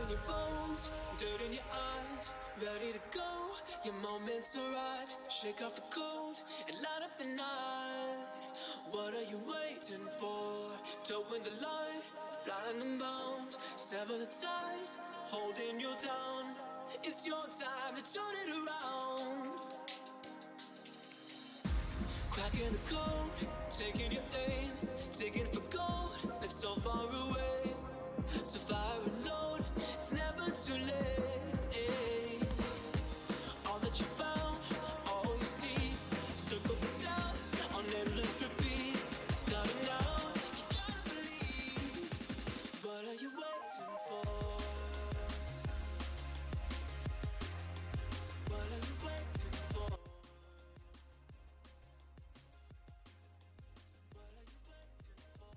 in your bones, dirt in your eyes, ready to go. Your moment's arrived. Shake off the cold and light up the night. What are you waiting for? Towing the line, blind and bound. Sever the ties, holding you down. It's your time to turn it around. Cracking the code, taking your aim, digging for gold that's so far away. So fire and load, it's never too late. All that you found, all you see, circles it down on endless repeat. Starting now, you gotta believe. What are you waiting for? What are you waiting for? What are you waiting for?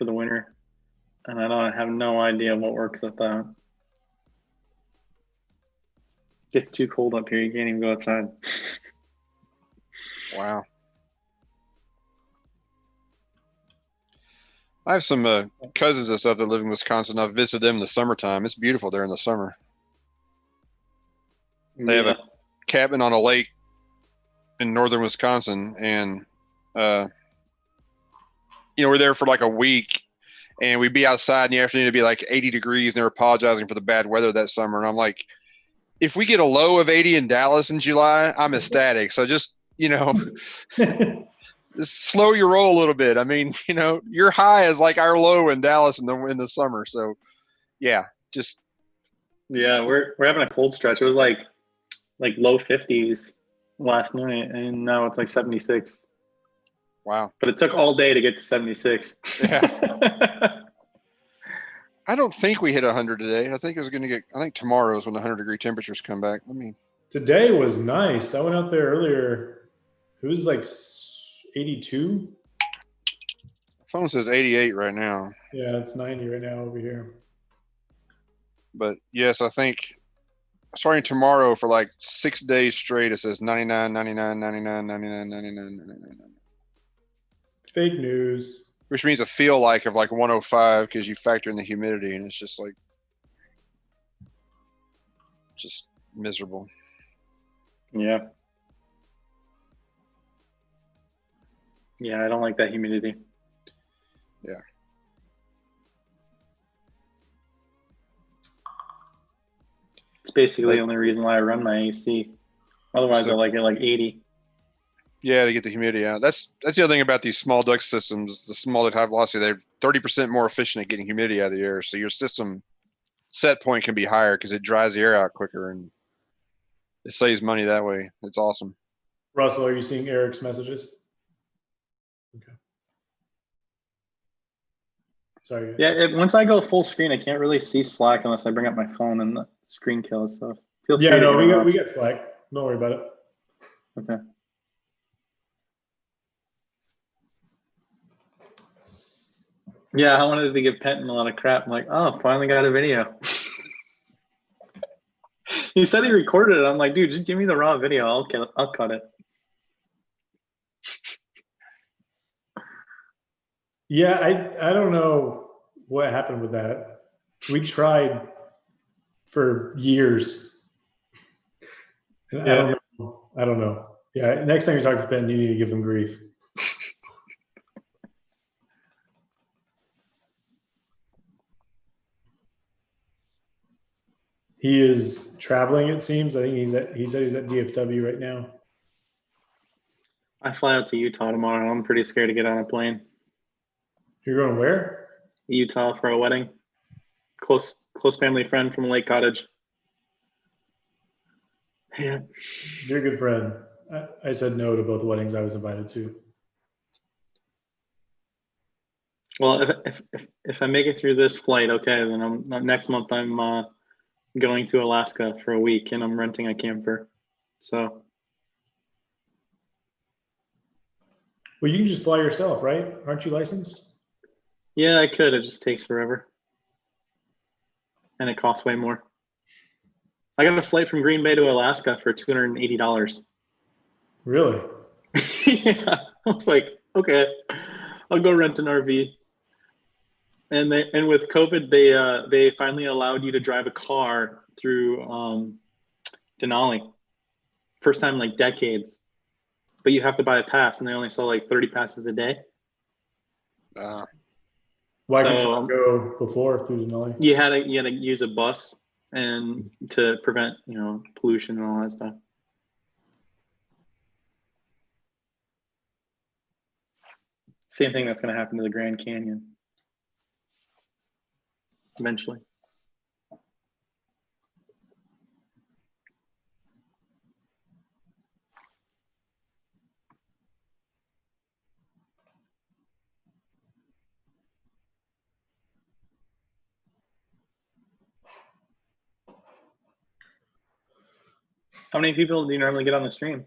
for the winter, and I have no idea what works with that. Gets too cold up here. You can't even go outside. Wow. I have some cousins and stuff that live in Wisconsin. I've visited them in the summertime. It's beautiful there in the summer. They have a cabin on a lake in northern Wisconsin, and we're there for like a week, and we'd be outside in the afternoon. It'd be like 80 degrees, and they're apologizing for the bad weather that summer. And I'm like, if we get a low of 80 in Dallas in July, I'm ecstatic. So just, just slow your roll a little bit. I mean, your high is like our low in Dallas in the summer. So yeah, just. Yeah, we're having a cold stretch. It was like low 50s last night, and now it's like 76. Wow. But it took all day to get to 76. Yeah. I don't think we hit 100 today. I think tomorrow is when the 100-degree temperatures come back. Today was nice. I went out there earlier. It was like 82. Phone says 88 right now. Yeah, it's 90 right now over here. But yes, I think starting tomorrow for like 6 days straight, it says 99, 99, 99, 99, 99, 99. Fake news. Which means a feel like of like 105 because you factor in the humidity, and it's just like just miserable. Yeah. Yeah, I don't like that humidity. Yeah. It's basically the only reason why I run my AC. Otherwise, I like it like 80. Yeah, to get the humidity out. That's the other thing about these small duct systems. The small duct high velocity, they're 30% more efficient at getting humidity out of the air. So your system set point can be higher because it dries the air out quicker, and it saves money that way. It's awesome. Russell, are you seeing Eric's messages? Okay. Sorry. Yeah, once I go full screen, I can't really see Slack unless I bring up my phone and the screen kills stuff. Yeah, no, we got Slack. Don't worry about it. Okay. Yeah, I wanted to give Penton a lot of crap. I'm like, oh, finally got a video. He said he recorded it. I'm like, dude, just give me the raw video. I'll cut it. Yeah, I don't know what happened with that. We tried for years. And yeah. I don't know. Yeah, next time you talk to Ben, you need to give him grief. He is traveling, it seems. I think he said he's at DFW right now. I fly out to Utah tomorrow. I'm pretty scared to get on a plane. You're going where? Utah for a wedding. Close family friend from Lake Cottage. Yeah. You're a good friend. I said no to both weddings I was invited to. Well, if I make it through this flight, okay, then next month I'm going to Alaska for a week, and I'm renting a camper. So. Well, you can just fly yourself, right? Aren't you licensed? Yeah, I could. It just takes forever. And it costs way more. I got a flight from Green Bay to Alaska for $280. Really? Yeah. I was like, okay, I'll go rent an RV. And with COVID, they finally allowed you to drive a car through Denali. First time in like decades. But you have to buy a pass, and they only sell like 30 passes a day. Why couldn't you go before through Denali? You had to use a bus and to prevent pollution and all that stuff. Same thing that's going to happen to the Grand Canyon eventually. How many people do you normally get on the stream?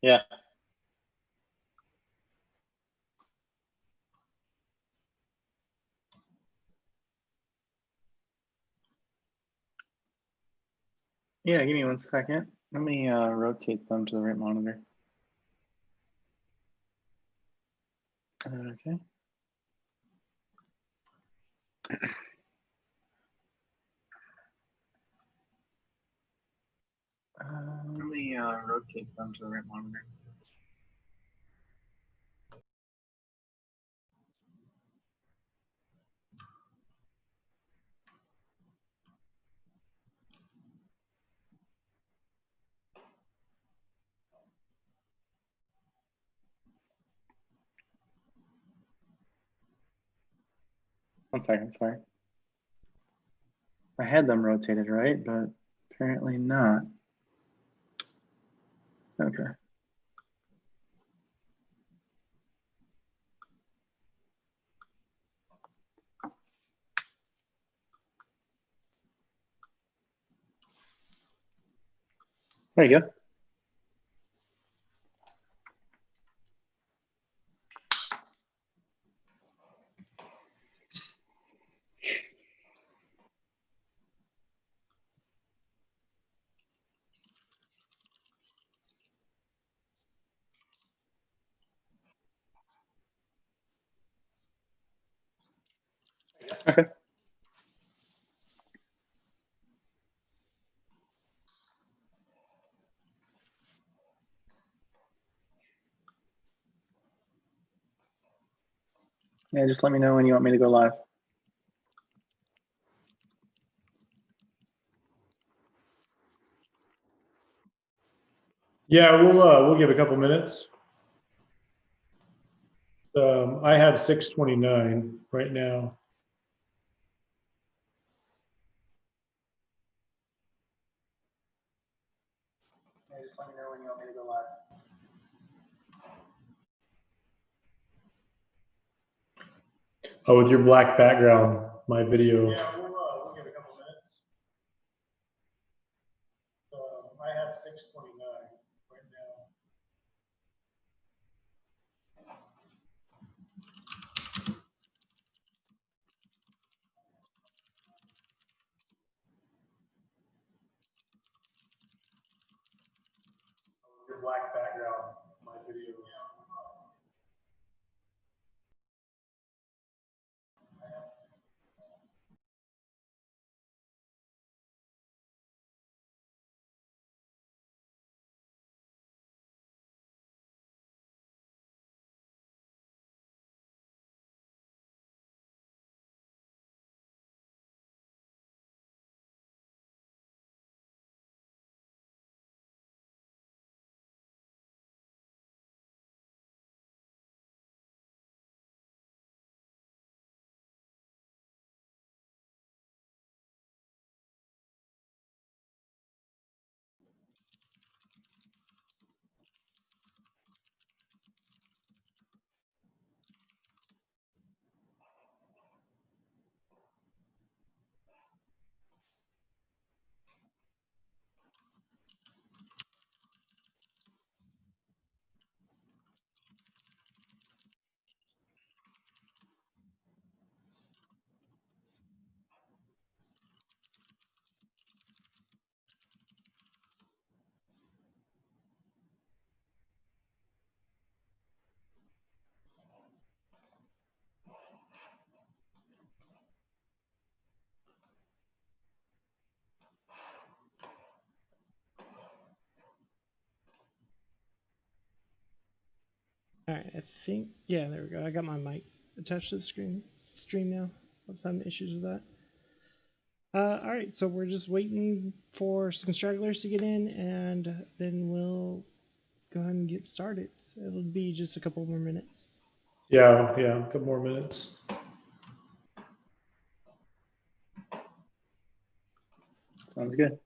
Yeah. Yeah, give me 1 second. Let me rotate them to the right monitor. Okay. Let me rotate them to the right monitor. One second, sorry. I had them rotated right, but apparently not. Okay. There you go. Okay. Yeah, just let me know when you want me to go live. Yeah, we'll give a couple minutes. I have 6:29 right now. Yeah, just let me know when you want me to go live. Oh, with your black background, my video. Yeah, we'll give a couple minutes. I have 6:29 right now. Your black background, my video. All right, I think, yeah, there we go. I got my mic attached to the stream now. I was having issues with that. All right, so we're just waiting for some stragglers to get in, and then we'll go ahead and get started. It'll be just a couple more minutes. Yeah, a couple more minutes. Sounds good.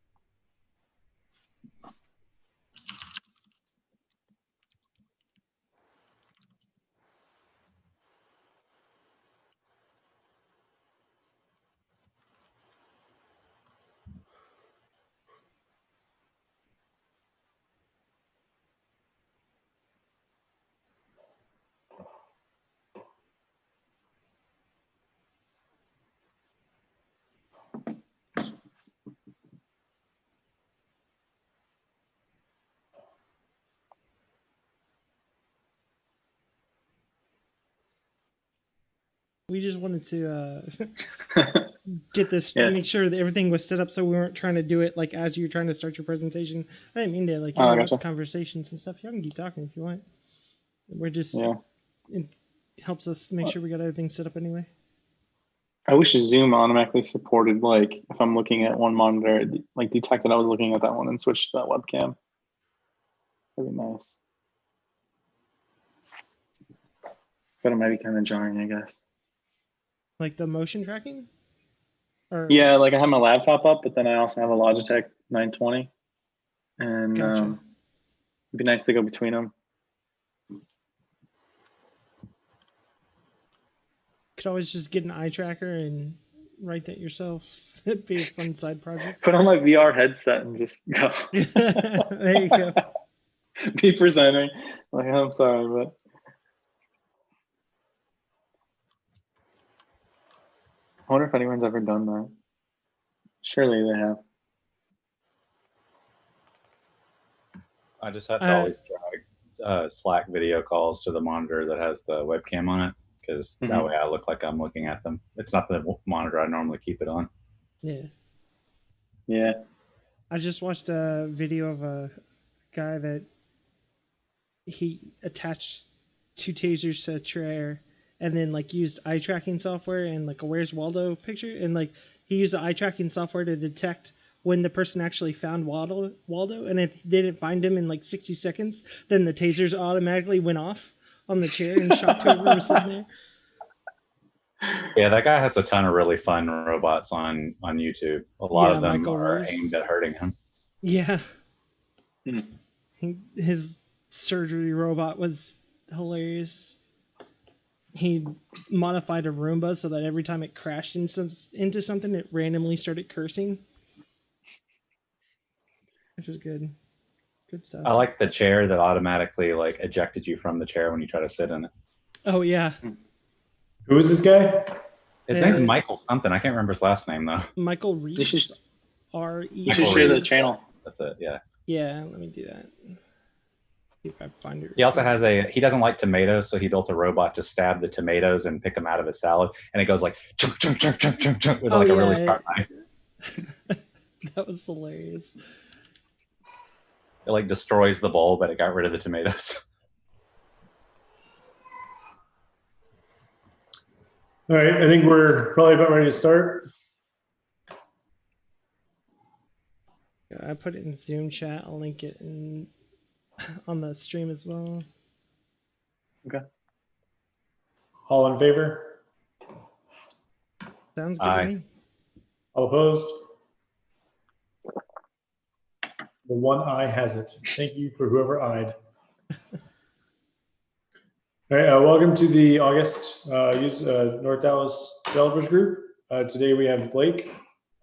We just wanted to get this, Yeah. make sure that everything was set up so we weren't trying to do it like as you were trying to start your presentation. I didn't mean to like Oh, interrupt gotcha. conversations and stuff. Y'all can keep talking if you want. We're just, Yeah. it helps us make sure we got everything set up anyway. I wish Zoom automatically supported, like, if I'm looking at one monitor, it, like, detected I was looking at that one and switched to that webcam. That'd be nice. But it might be kind of jarring, I guess. Like the motion tracking? Or, Yeah, like I have my laptop up, but then I also have a Logitech 920. And Gotcha. it'd be nice to go between them. Could always just get an eye tracker and write that yourself. It'd be a fun side project. Put on my VR headset and just go. There you go. Be presenting. Like, I'm sorry, but I wonder if anyone's ever done that. Surely they have. I just have to always drag Slack video calls to the monitor that has the webcam on it, because that way I look like I'm looking at them. It's not the monitor I normally keep it on. Yeah. Yeah. I just watched a video of a guy that he attached 2 tasers to a chair and then like used eye tracking software and like a Where's Waldo picture, and like he used the eye tracking software to detect when the person actually found Waldo, and if they didn't find him in like 60 seconds, then the tasers automatically went off on the chair and shot whoever was sitting there. Yeah, that guy has a ton of really fun robots on YouTube. A lot of them are aimed at hurting him. Yeah. His surgery robot was hilarious. He modified a Roomba so that every time it crashed into something, it randomly started cursing. Which was good. Good stuff. I like the chair that automatically like ejected you from the chair when you try to sit in it. Oh, yeah. Who is this guy? His name's Michael something. I can't remember his last name though. Michael Reeves. You should R-E. share the channel. That's it, yeah. Yeah, let me do that. See if I find it. He also has he doesn't like tomatoes, so he built a robot to stab the tomatoes and pick them out of his salad. And it goes like chunk, chunk, chunk, chunk, chunk, chunk, with like a really sharp knife. That was hilarious. It like destroys the bowl, but it got rid of the tomatoes. All right, I think we're probably about ready to start. I put it in Zoom chat. I'll link it on the stream as well. Okay. All in favor? Sounds good Aye. to me. All opposed? The one eye has it. Thank you for whoever eyed. All right, welcome to the August North Dallas Developers Group. Today we have Blake,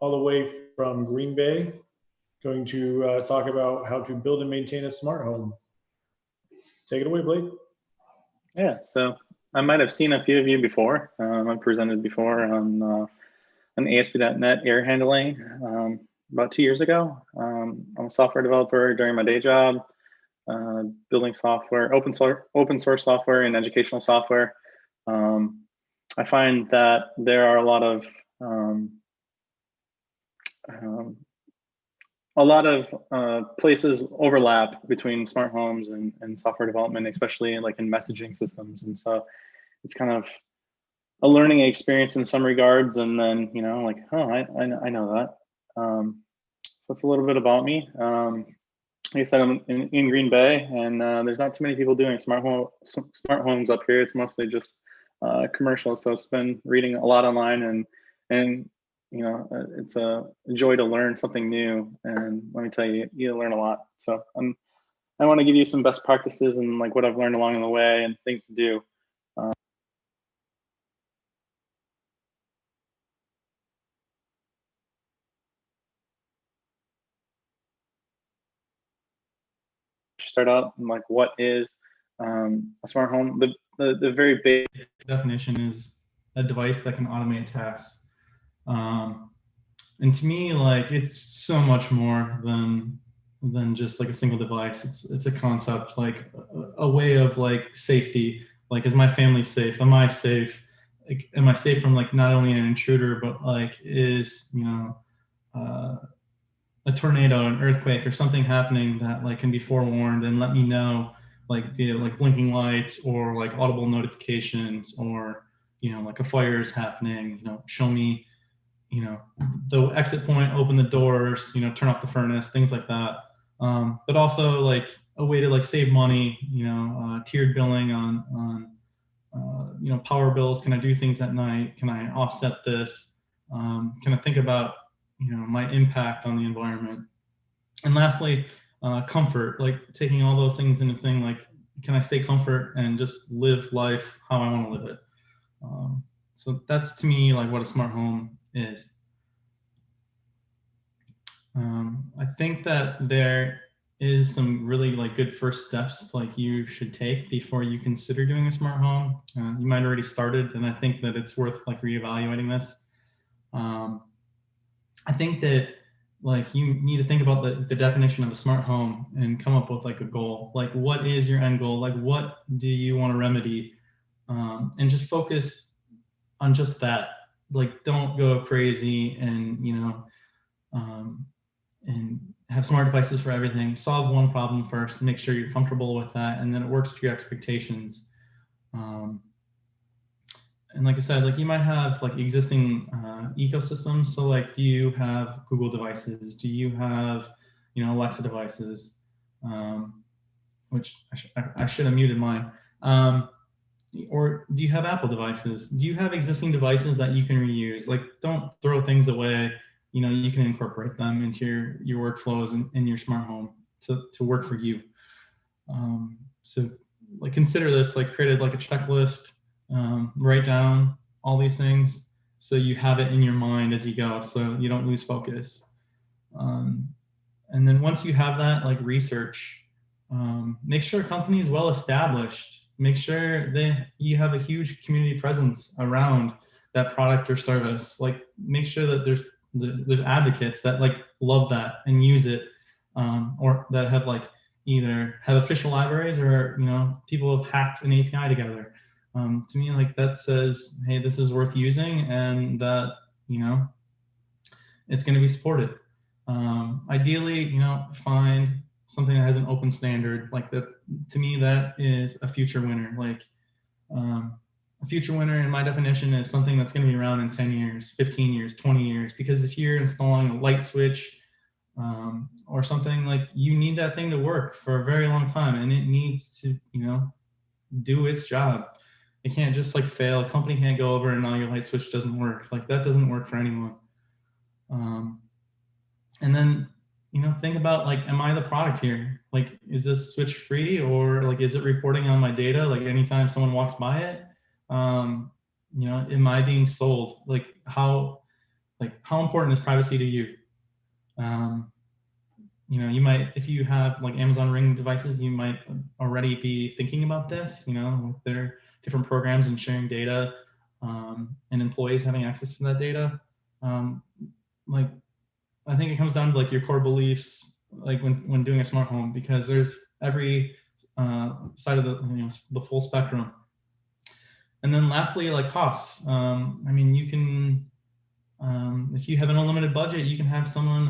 all the way from Green Bay, going to talk about how to build and maintain a smart home. Take it away, Blake. Yeah, so I might have seen a few of you before. I presented before on ASP.NET air handling about 2 years ago. I'm a software developer during my day job, building software, open source software and educational software. I find that there are a lot of places overlap between smart homes and software development, especially like in messaging systems. And so it's kind of a learning experience in some regards. And then, you know, like, oh, I know that. So that's a little bit about me. Like I said, I'm in Green Bay, and there's not too many people doing smart homes up here. It's mostly just commercial. So it's been reading a lot online, and you know, it's a joy to learn something new. And let me tell you, you learn a lot. So I want to give you some best practices and like what I've learned along the way and things to do. Start out and like what is a smart home? The very big definition is a device that can automate tasks. And to me, like, it's so much more than just like a single device. It's a concept, like a way of like safety. Like, is my family safe? Am I safe? like, am I safe from like not only an intruder, but like is, you know, a tornado, an earthquake, or something happening that like can be forewarned and let me know, like via like blinking lights or like audible notifications, or, you know, like a fire is happening, you know, show me, you know, the exit point, open the doors, you know, turn off the furnace, things like that. But also like a way to like save money, you know, tiered billing on you know, power bills. Can I do things at night? Can I offset this? Can I think about, you know, my impact on the environment? And lastly, comfort, like taking all those things into thing, like, can I stay comfort and just live life how I want to live it? So that's to me like what a smart home is. I think that there is some really like good first steps like you should take before you consider doing a smart home. You might already started, and I think that it's worth like reevaluating this. I think that like you need to think about the definition of a smart home and come up with like a goal. Like, what is your end goal? Like, what do you want to remedy? And just focus on just that. Like, don't go crazy and, you know, and have smart devices for everything. Solve one problem first, make sure you're comfortable with that, and then it works to your expectations. And like I said, like you might have like existing ecosystems. So like, do you have Google devices? Do you have, you know, Alexa devices? Which I should have muted mine. Or do you have Apple devices? Do you have existing devices that you can reuse? Like, don't throw things away. You know, you can incorporate them into your workflows in your smart home to work for you. So like consider this, like create like a checklist, write down all these things so you have it in your mind as you go, so you don't lose focus. And then once you have that, like research, make sure a company is well established. Make sure that you have a huge community presence around that product or service. Like, make sure that there's advocates that like love that and use it, or that have like either have official libraries, or, you know, people have hacked an API together. To me, like that says, hey, this is worth using, and that, you know, it's going to be supported. Ideally, you know, find something that has an open standard like that. To me, that is a future winner. Like, a future winner in my definition is something that's going to be around in 10 years, 15 years, 20 years, because if you're installing a light switch or something, like, you need that thing to work for a very long time, and it needs to, you know, do its job. It can't just like fail. A company can't go over and now your light switch doesn't work. Like, that doesn't work for anyone. And then, you know, think about like, am I the product here? Like, is this switch free, or like, is it reporting on my data? Like, anytime someone walks by it, you know, am I being sold? Like, how important is privacy to you? You know, you might, if you have like Amazon Ring devices, you might already be thinking about this, you know, with their different programs and sharing data, and employees having access to that data. Like, I think it comes down to like your core beliefs, like when doing a smart home, because there's every side of the, you know, the full spectrum. And then lastly, like costs. I mean, you can, if you have an unlimited budget, you can have someone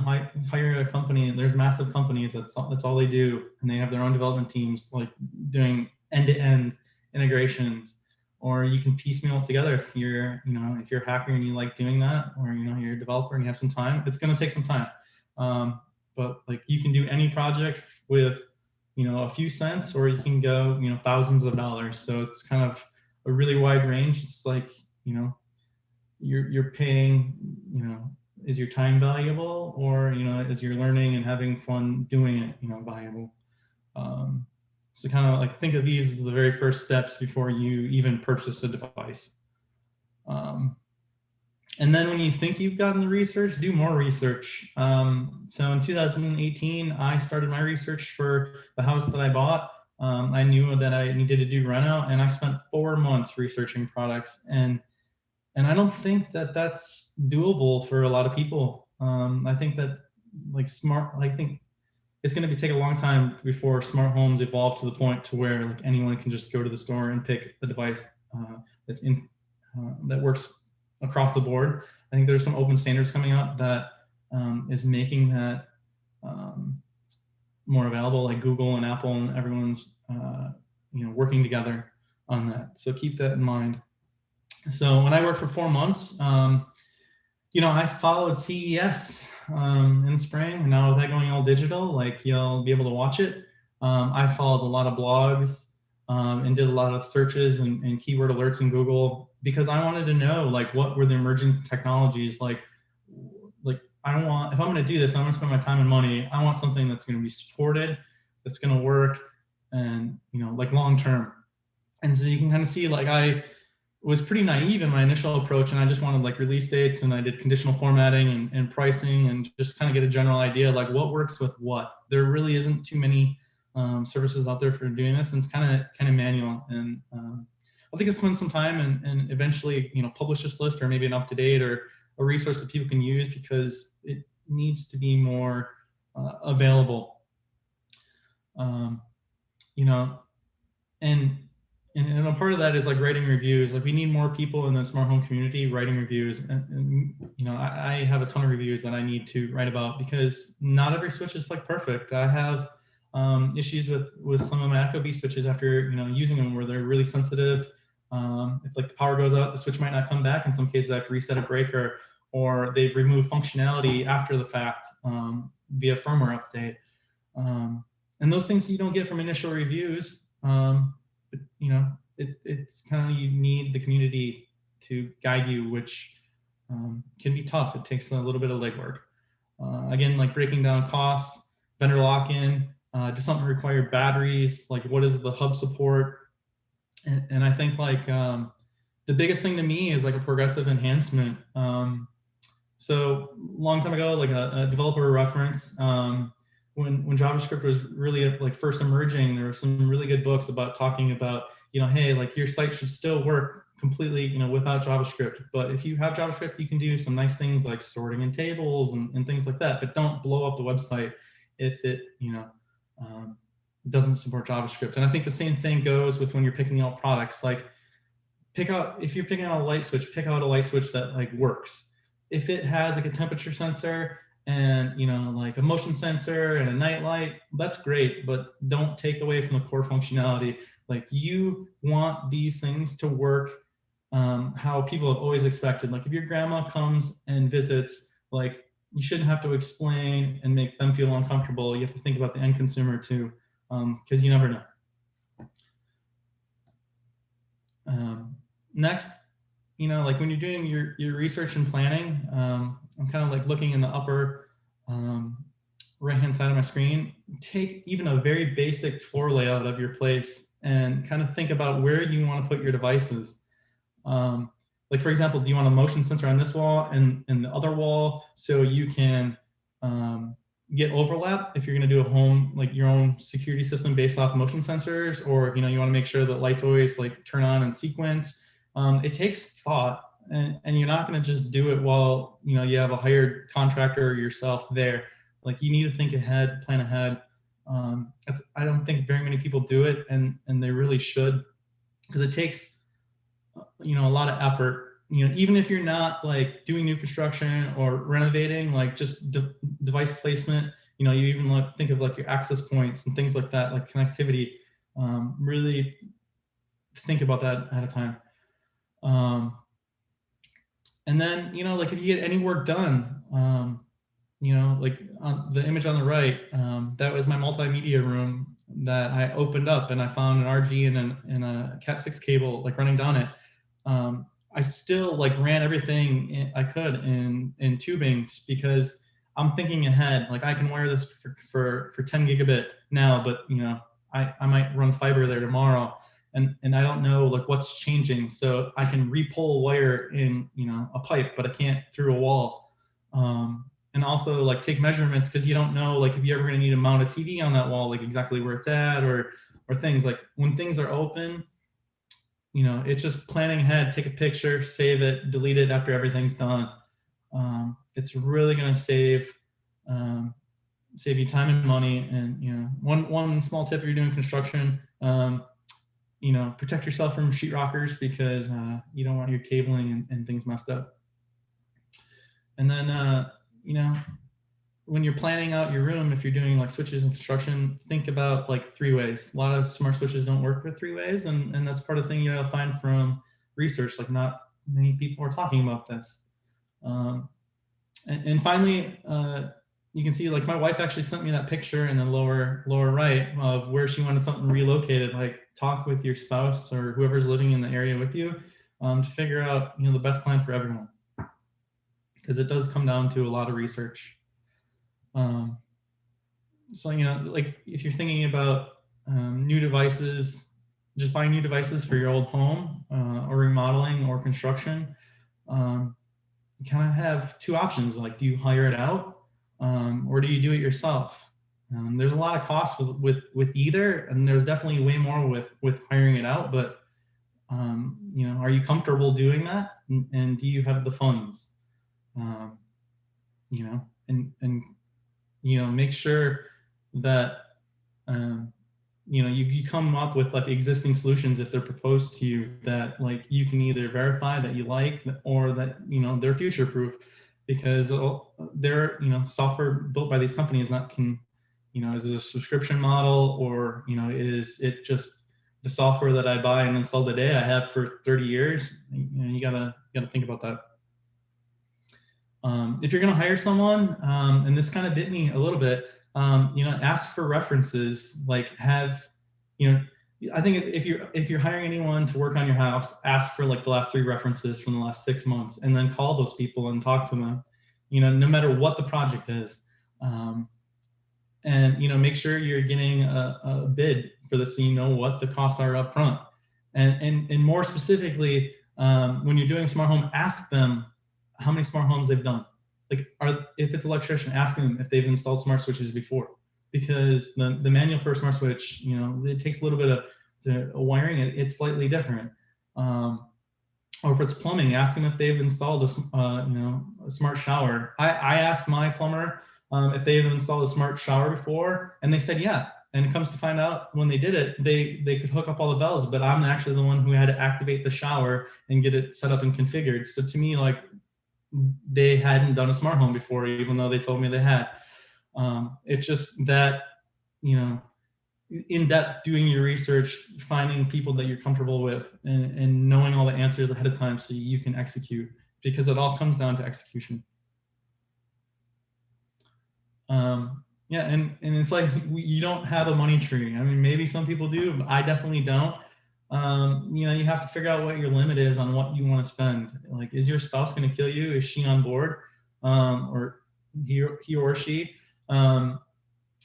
hire a company. There's massive companies that's all they do, and they have their own development teams like doing end-to-end integrations. Or you can piecemeal it together if you're, you know, if you're a hacker and you like doing that, or, you know, you're a developer and you have some time. It's going to take some time, but like, you can do any project with, you know, a few cents, or you can go, you know, thousands of dollars. So it's kind of a really wide range. It's like, you know, you're paying, you know, is your time valuable, or, you know, is your learning and having fun doing it, you know, valuable? So kind of like think of these as the very first steps before you even purchase a device. And then when you think you've gotten the research, do more research. So in 2018, I started my research for the house that I bought. I knew that I needed to do reno, and I spent 4 months researching products. And I don't think that that's doable for a lot of people. I think that like I think it's going to take a long time before smart homes evolve to the point to where like anyone can just go to the store and pick a device that's that works across the board. I think there's some open standards coming up that is making that more available, like Google and Apple and everyone's working together on that. So keep that in mind. So when I worked for 4 months, I followed CES in spring, and now with that going all digital, like you'll be able to watch it. I followed a lot of blogs and did a lot of searches and keyword alerts in Google because I wanted to know like what were the emerging technologies. Like I don't want, if I'm going to do this, I'm going to spend my time and money. I want something that's going to be supported, that's going to work, and like long term. And so you can kind of see like I was pretty naive in my initial approach, and I just wanted like release dates, and I did conditional formatting and pricing, and just kind of get a general idea like what works with what. There really isn't too many services out there for doing this, and it's kind of manual. And I think I'll spend some time and eventually publish this list, or maybe an up-to-date or a resource that people can use, because it needs to be more available. And a part of that is like writing reviews. Like we need more people in the smart home community writing reviews. And I have a ton of reviews that I need to write about, because not every switch is like perfect. I have issues with some of my Ecobee switches after using them, where they're really sensitive. If like the power goes out, the switch might not come back. In some cases, I have to reset a breaker, or they've removed functionality after the fact via firmware update. And those things you don't get from initial reviews. It's kind of, you need the community to guide you, which can be tough. It takes a little bit of legwork. Again, like breaking down costs, vendor lock-in, does something require batteries? Like what is the hub support? And I think like the biggest thing to me is like a progressive enhancement. So long time ago, like a developer reference, when JavaScript was really like first emerging, there were some really good books about talking about, hey, like your site should still work completely, without JavaScript. But if you have JavaScript, you can do some nice things like sorting in tables and things like that. But don't blow up the website if it, doesn't support JavaScript. And I think the same thing goes with when you're picking out products. Like if you're picking out a light switch, pick out a light switch that like works. If it has like a temperature sensor and like a motion sensor and a night light, that's great, but don't take away from the core functionality. Like you want these things to work how people have always expected. Like if your grandma comes and visits, like you shouldn't have to explain and make them feel uncomfortable. You have to think about the end consumer too, because you never know. Next, like when you're doing your research and planning, I'm kind of like looking in the upper right-hand side of my screen. Take even a very basic floor layout of your place and kind of think about where you want to put your devices. Like for example, do you want a motion sensor on this wall and the other wall, so you can get overlap if you're going to do a home, like your own security system based off motion sensors, or you want to make sure that lights always like turn on in sequence. It takes thought, and you're not going to just do it while you have a hired contractor or yourself there. Like you need to think ahead, plan ahead. I don't think very many people do it, and they really should, because it takes a lot of effort. Even if you're not like doing new construction or renovating, like just device placement. You even think of like your access points and things like that, like connectivity. Really think about that ahead of time. And then, like if you get any work done, like on the image on the right, that was my multimedia room that I opened up, and I found an RG and a Cat6 cable like running down it. I still like ran everything I could in tubings, because I'm thinking ahead. Like I can wire this for 10 gigabit now, but I might run fiber there tomorrow. And I don't know like what's changing, so I can re-pull wire in a pipe, but I can't through a wall. And also like take measurements, because you don't know like if you're ever going to need to mount a TV on that wall, like exactly where it's at, or things like when things are open. It's just planning ahead. Take a picture, save it, delete it after everything's done. It's really going to save you time and money. And one small tip if you're doing construction. protect yourself from sheetrockers because you don't want your cabling and things messed up. And then, when you're planning out your room, if you're doing like switches and construction, think about like 3 ways. A lot of smart switches don't work with 3 ways, and that's part of the thing you'll find from research. Like not many people are talking about this. And finally, you can see like my wife actually sent me that picture in the lower right of where she wanted something relocated. Like talk with your spouse or whoever's living in the area with you to figure out the best plan for everyone, because it does come down to a lot of research. So like if you're thinking about new devices, just buying new devices for your old home or remodeling or construction, you kind of have 2 options. Like, do you hire it out or do you do it yourself? There's a lot of costs with either, and there's definitely way more with hiring it out. But are you comfortable doing that? And do you have the funds? Make sure that you come up with like existing solutions if they're proposed to you that like you can either verify that you like or that they're future proof, because they're software built by these companies is it a subscription model, or is it just the software that I buy and install the day I have for 30 years? You gotta think about that. If you're going to hire someone, and this kind of bit me a little bit, ask for references. Like I think if you're hiring anyone to work on your house, ask for like the last 3 references from the last 6 months, and then call those people and talk to them. No matter what the project is, and make sure you're getting a bid for this, so you know what the costs are up front. And more specifically, when you're doing a smart home, ask them how many smart homes they've done. Like, if it's an electrician, ask them if they've installed smart switches before, because the manual for a smart switch, it takes a little bit of wiring. It's slightly different. Or if it's plumbing, ask them if they've installed a smart shower. I asked my plumber if they've installed a smart shower before, and they said yeah. And it comes to find out, when they did it, they could hook up all the bells, but I'm actually the one who had to activate the shower and get it set up and configured. So to me, like, they hadn't done a smart home before, even though they told me they had. It's just that, in depth doing your research, finding people that you're comfortable with, and knowing all the answers ahead of time so you can execute, because it all comes down to execution. Yeah, and it's like you don't have a money tree. I mean, maybe some people do, but I definitely don't. You have to figure out what your limit is on what you want to spend. Like, is your spouse going to kill you? Is she on board? Or he or she? And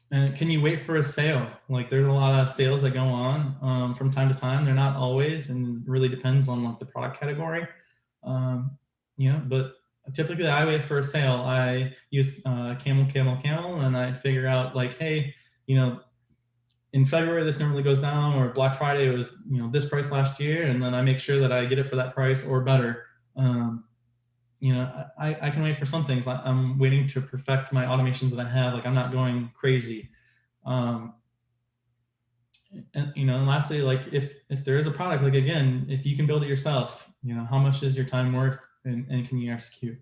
can you wait for a sale? Like, there's a lot of sales that go on from time to time. They're not always, and it really depends on like the product category. But typically I wait for a sale. I use camel, and I figure out like, hey, in February this normally goes down, or Black Friday was this price last year, and then I make sure that I get it for that price or better. I can wait for some things. I'm waiting to perfect my automations that I have. Like, I'm not going crazy. And lastly, like if there is a product, like, again, if you can build it yourself, how much is your time worth, and can you execute?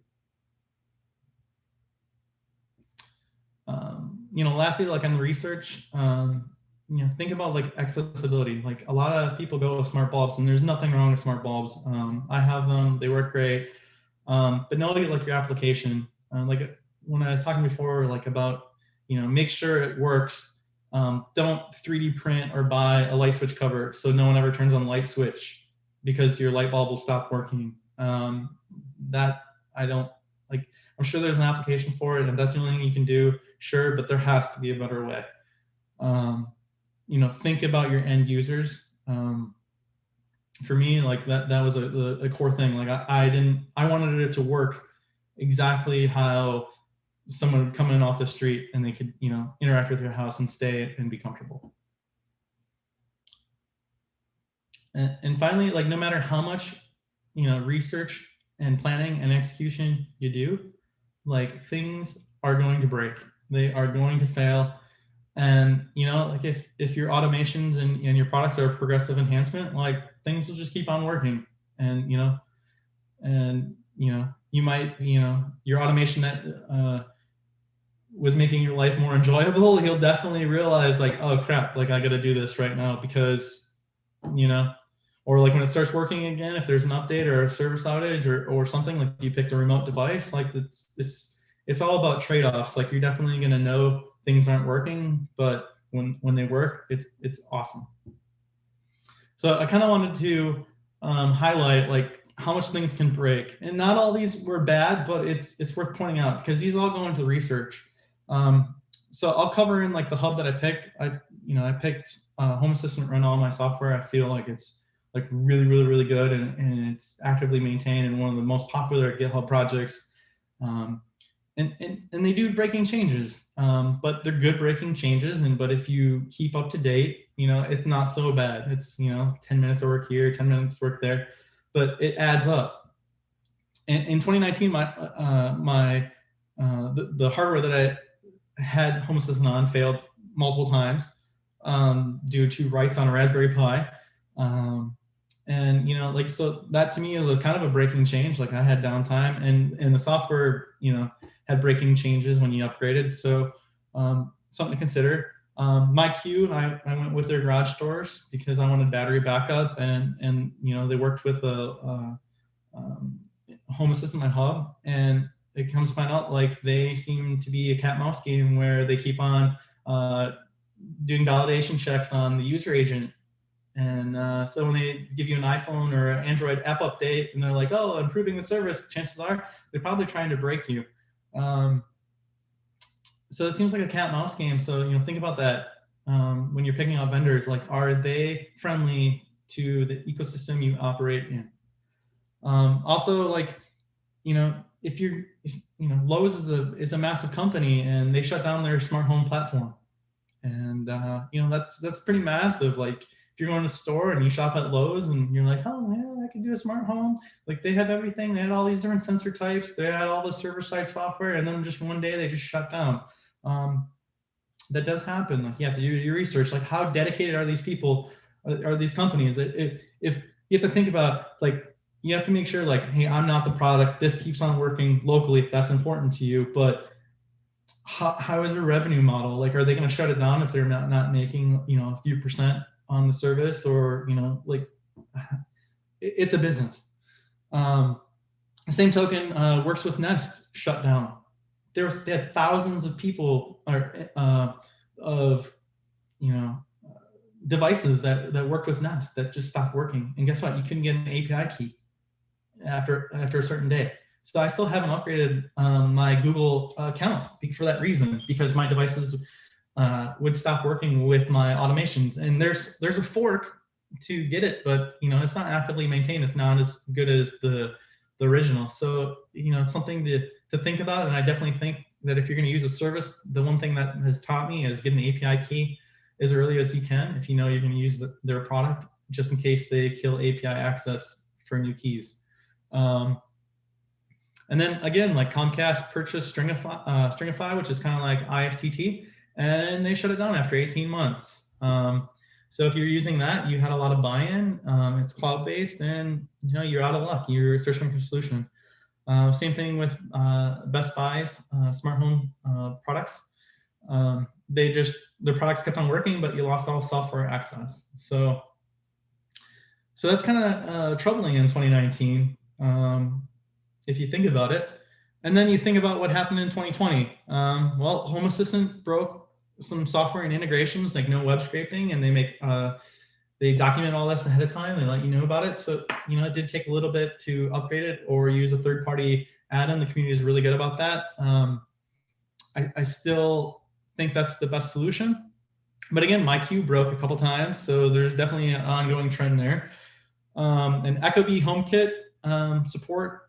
Lastly, like on the research, think about like accessibility. Like, a lot of people go with smart bulbs, and there's nothing wrong with smart bulbs. I have them, they work great. But know like your application. Like when I was talking before, like about, make sure it works. Don't 3D print or buy a light switch cover so no one ever turns on the light switch, because your light bulb will stop working. That I don't like. I'm sure there's an application for it, and if that's the only thing you can do, sure, but there has to be a better way. Think about your end users. For me, like that was a core thing. Like I wanted it to work exactly how someone would come in off the street and they could, interact with your house and stay and be comfortable. And finally, like, no matter how much, research and planning and execution you do, like, things are going to break. They are going to fail. And like if your automations and your products are progressive enhancement, like things will just keep on working. And you might your automation that was making your life more enjoyable, he'll definitely realize like, oh crap, like I got to do this right now because or like when it starts working again, if there's an update or a service outage or something, like you picked a remote device, like it's all about trade-offs. Like you're definitely going to know things aren't working, but when they work, it's awesome. So I kind of wanted to highlight like how much things can break, and not all these were bad, but it's worth pointing out because these all go into research. So I'll cover in like the hub that I picked. I picked Home Assistant run all my software. I feel like it's like really, really, really good, and it's actively maintained and one of the most popular GitHub projects. And they do breaking changes, but they're good breaking changes. But if you keep up to date, it's not so bad. It's 10 minutes of work here, 10 minutes of work there, but it adds up. And in 2019, the hardware that I had Home Assistant on failed multiple times due to writes on a Raspberry Pi. And so that to me is kind of a breaking change. Like I had downtime, and the software had breaking changes when you upgraded. So something to consider. My queue, I went with their garage doors because I wanted battery backup, and they worked with a Home Assistant, my hub, and it comes to find out like they seem to be a cat mouse game where they keep on doing validation checks on the user agent. And so when they give you an iPhone or an Android app update and they're like, oh, improving the service, chances are they're probably trying to break you. So it seems like a cat mouse game. So think about that when you're picking out vendors. Like, are they friendly to the ecosystem you operate in? Also, like if Lowe's is a massive company and they shut down their smart home platform, and that's pretty massive. Like if you're going to a store and you shop at Lowe's and you're like, oh yeah, I can do a smart home. Like they have everything. They had all these different sensor types. They had all the server-side software, and then just one day they just shut down. That does happen. Like you have to do your research. Like how dedicated are these people? Are these companies? If you have to think about like you have to make sure like, hey, I'm not the product. This keeps on working locally if that's important to you, but how is their revenue model? Like, are they going to shut it down if they're not making, a few percent on the service, or, like it's a business. The same token, Works with Nest shut down. They had thousands of people of devices that worked with Nest that just stopped working. And guess what? You couldn't get an API key after a certain day. So I still haven't upgraded my Google account for that reason, because my devices would stop working with my automations. And there's a fork to get it, but it's not actively maintained. It's not as good as the original. So it's something to think about. And I definitely think that if you're going to use a service, the one thing that has taught me is get an API key as early as you can if you're going to use their product, just in case they kill API access for new keys. And then again, like Comcast purchased Stringify, which is kind of like IFTT, and they shut it down after 18 months. So if you're using that, you had a lot of buy-in. It's cloud-based, and you're out of luck. You're searching for a solution. Same thing with Best Buy's smart home products. Their products kept on working, but you lost all software access. So that's kind of troubling in 2019. If you think about it. And then you think about what happened in 2020. Well, Home Assistant broke some software and integrations, like no web scraping, and they document all this ahead of time. They let you know about it. So, it did take a little bit to upgrade it or use a third-party add-in. The community is really good about that. I still think that's the best solution. But again, my queue broke a couple times, so there's definitely an ongoing trend there. And ecobee HomeKit support,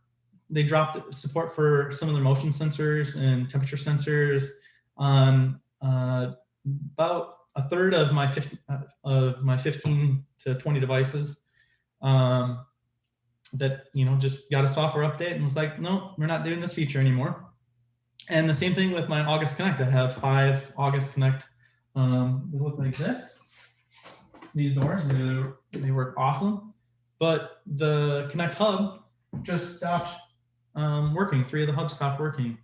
they dropped support for some of their motion sensors and temperature sensors on about a third of my 15 to 20 devices. That just got a software update and was like, no, we're not doing this feature anymore. And the same thing with my August Connect. I have 5 August Connect They look like this. These doors, they work awesome. But the Connect Hub just stopped working. 3 of the hubs stopped working,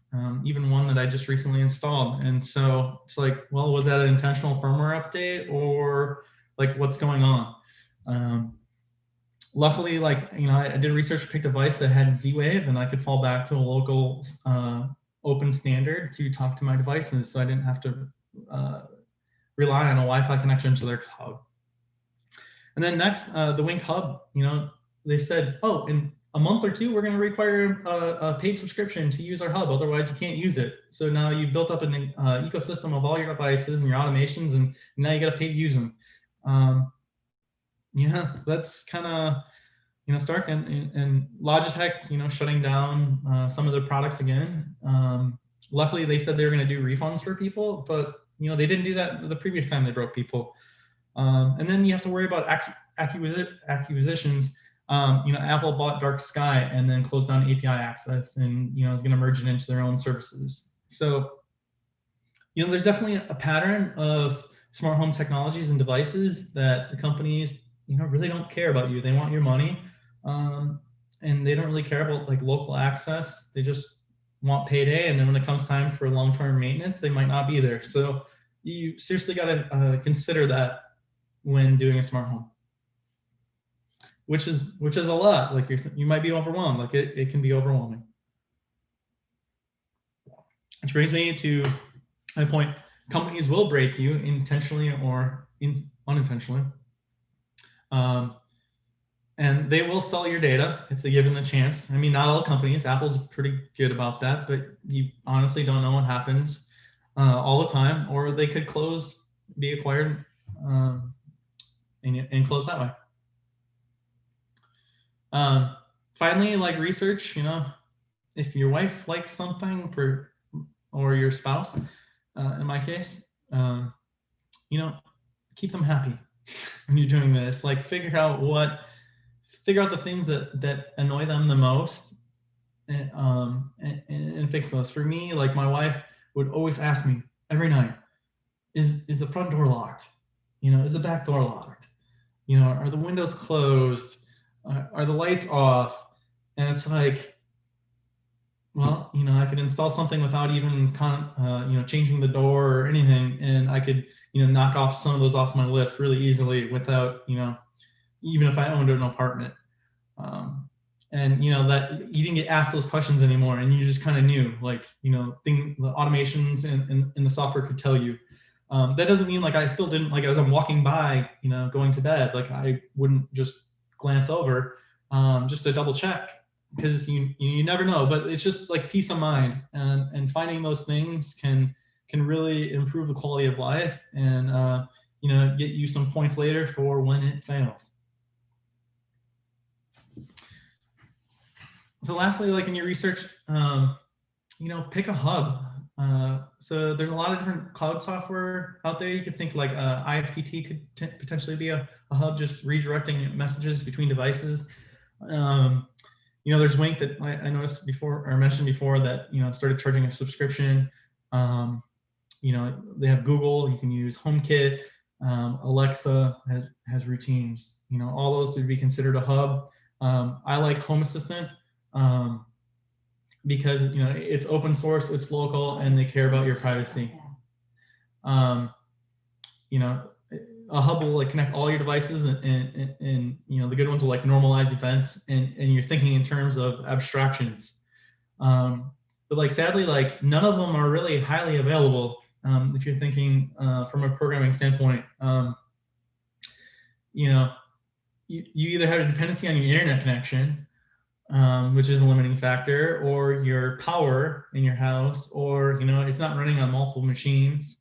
even one that I just recently installed. And so it's like, well, was that an intentional firmware update, or like what's going on? Luckily, like, you know, I did research, picked a device that had Z-Wave, and I could fall back to a local open standard to talk to my devices, so I didn't have to rely on a Wi-Fi connection to their hub. And then next, the Wink Hub, you know, they said, oh, in a month or 2, we're going to require a paid subscription to use our hub. Otherwise, you can't use it. So now you've built up an ecosystem of all your devices and your automations, and now you got to pay to use them. Yeah, that's kind of, you know, stark. And Logitech, you know, shutting down some of their products again. Luckily, they said they were going to do refunds for people, but, you know, they didn't do that the previous time they broke people. And then you have to worry about acquisitions. You know, Apple bought Dark Sky and then closed down API access, and, you know, is going to merge it into their own services. So, you know, there's definitely a pattern of smart home technologies and devices that the companies, you know, really don't care about you. They want your money, and they don't really care about like local access. They just want payday. And then when it comes time for long-term maintenance, they might not be there. So you seriously got to consider that when doing a smart home, which is a lot. Like you might be overwhelmed. Like it can be overwhelming. Which brings me to my point: companies will break you intentionally or unintentionally, and they will sell your data if they're given the chance. I mean, not all companies. Apple's pretty good about that, but you honestly don't know what happens all the time. Or they could close, be acquired, and close that way. Finally, like research, you know, if your wife likes something or your spouse, in my case, you know, keep them happy when you're doing this. Like figure out the things that annoy them the most, and fix those. For me, like my wife would always ask me every night, is the front door locked? You know, is the back door locked? You know, are the windows closed? Are the lights off? And it's like, well, you know, I could install something without even, you know, changing the door or anything, and I could, you know, knock off some of those off my list really easily without, you know, even if I owned an apartment. And you know that you didn't get asked those questions anymore, and you just kind of knew, like, you know, the automations and the software could tell you. That doesn't mean like I still didn't, like as I'm walking by, you know, going to bed, like I wouldn't just glance over just to double check, because you never know. But it's just like peace of mind, and finding those things can really improve the quality of life, and you know, get you some points later for when it fails. So lastly, like in your research, you know, pick a hub. So there's a lot of different cloud software out there. You could think like IFTT could potentially be a hub, just redirecting messages between devices. You know, there's Wink that I noticed before, or mentioned before, that, you know, started charging a subscription. You know, they have Google. You can use HomeKit. Alexa has routines. You know, all those would be considered a hub. I like Home Assistant. Because, you know, it's open source, it's local, and they care about your privacy. You know, a hub will like connect all your devices, and you know, the good ones will like normalize events, and you're thinking in terms of abstractions. But like sadly, like none of them are really highly available if you're thinking from a programming standpoint. You know, you either have a dependency on your internet connection, which is a limiting factor, or your power in your house, or, you know, it's not running on multiple machines.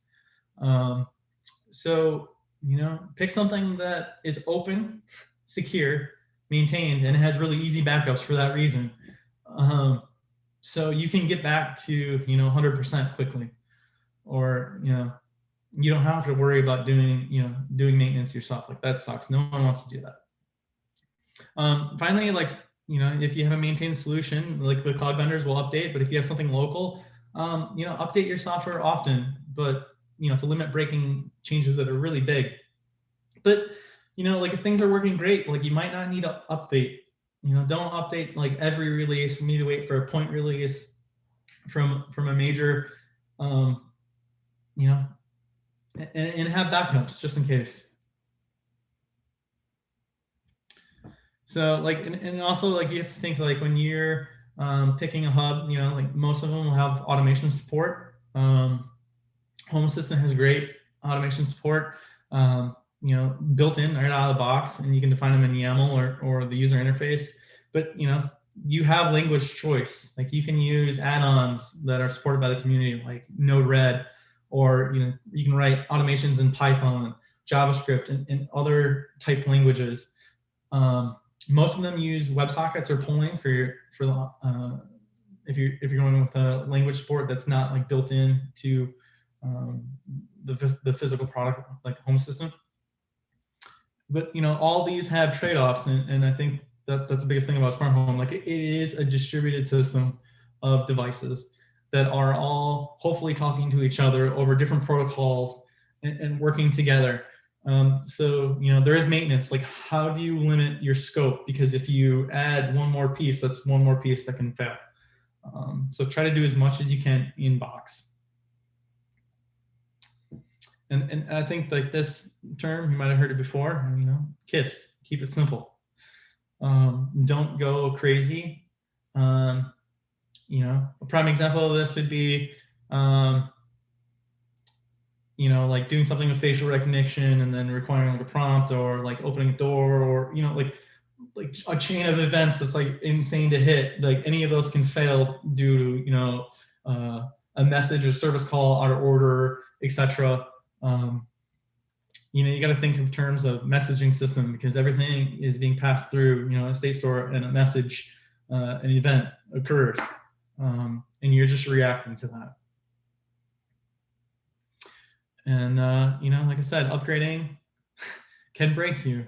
So, you know, pick something that is open, secure, maintained, and has really easy backups for that reason. So you can get back to, you know, 100% quickly, or, you know, you don't have to worry about doing maintenance yourself. Like that sucks. No one wants to do that. Finally, like, you know, if you have a maintained solution, like the cloud vendors will update, but if you have something local, you know, update your software often. But, to limit breaking changes that are really big. But like if things are working great, like you might not need to update. Don't update like every release. You need to wait for a point release from a major, and have backups just in case. So like, and also like you have to think like when you're picking a hub, like most of them will have automation support. Home Assistant has great automation support, built in right out of the box, and you can define them in YAML or the user interface. But you have language choice. Like you can use add-ons that are supported by the community, like Node-RED, or you can write automations in Python, JavaScript, and other type languages. Most of them use WebSockets or polling for if you're going with a language support that's not like built in to the physical product like Home Assistant. But all these have trade-offs, and I think that's the biggest thing about smart home. Like it is a distributed system of devices that are all hopefully talking to each other over different protocols and working together. So there is maintenance. Like how do you limit your scope? Because if you add one more piece, that's one more piece that can fail. So try to do as much as you can in box. And I think like this term, you might have heard it before, KISS, keep it simple. Don't go crazy. A prime example of this would be, like doing something with facial recognition and then requiring like a prompt, or like opening a door, or, like a chain of events that's like insane to hit. Like any of those can fail due to, a message, a service call out of order, etc. You got to think in terms of messaging system, because everything is being passed through, a state store, and a message, an event occurs, and you're just reacting to that. And like I said, upgrading can break you.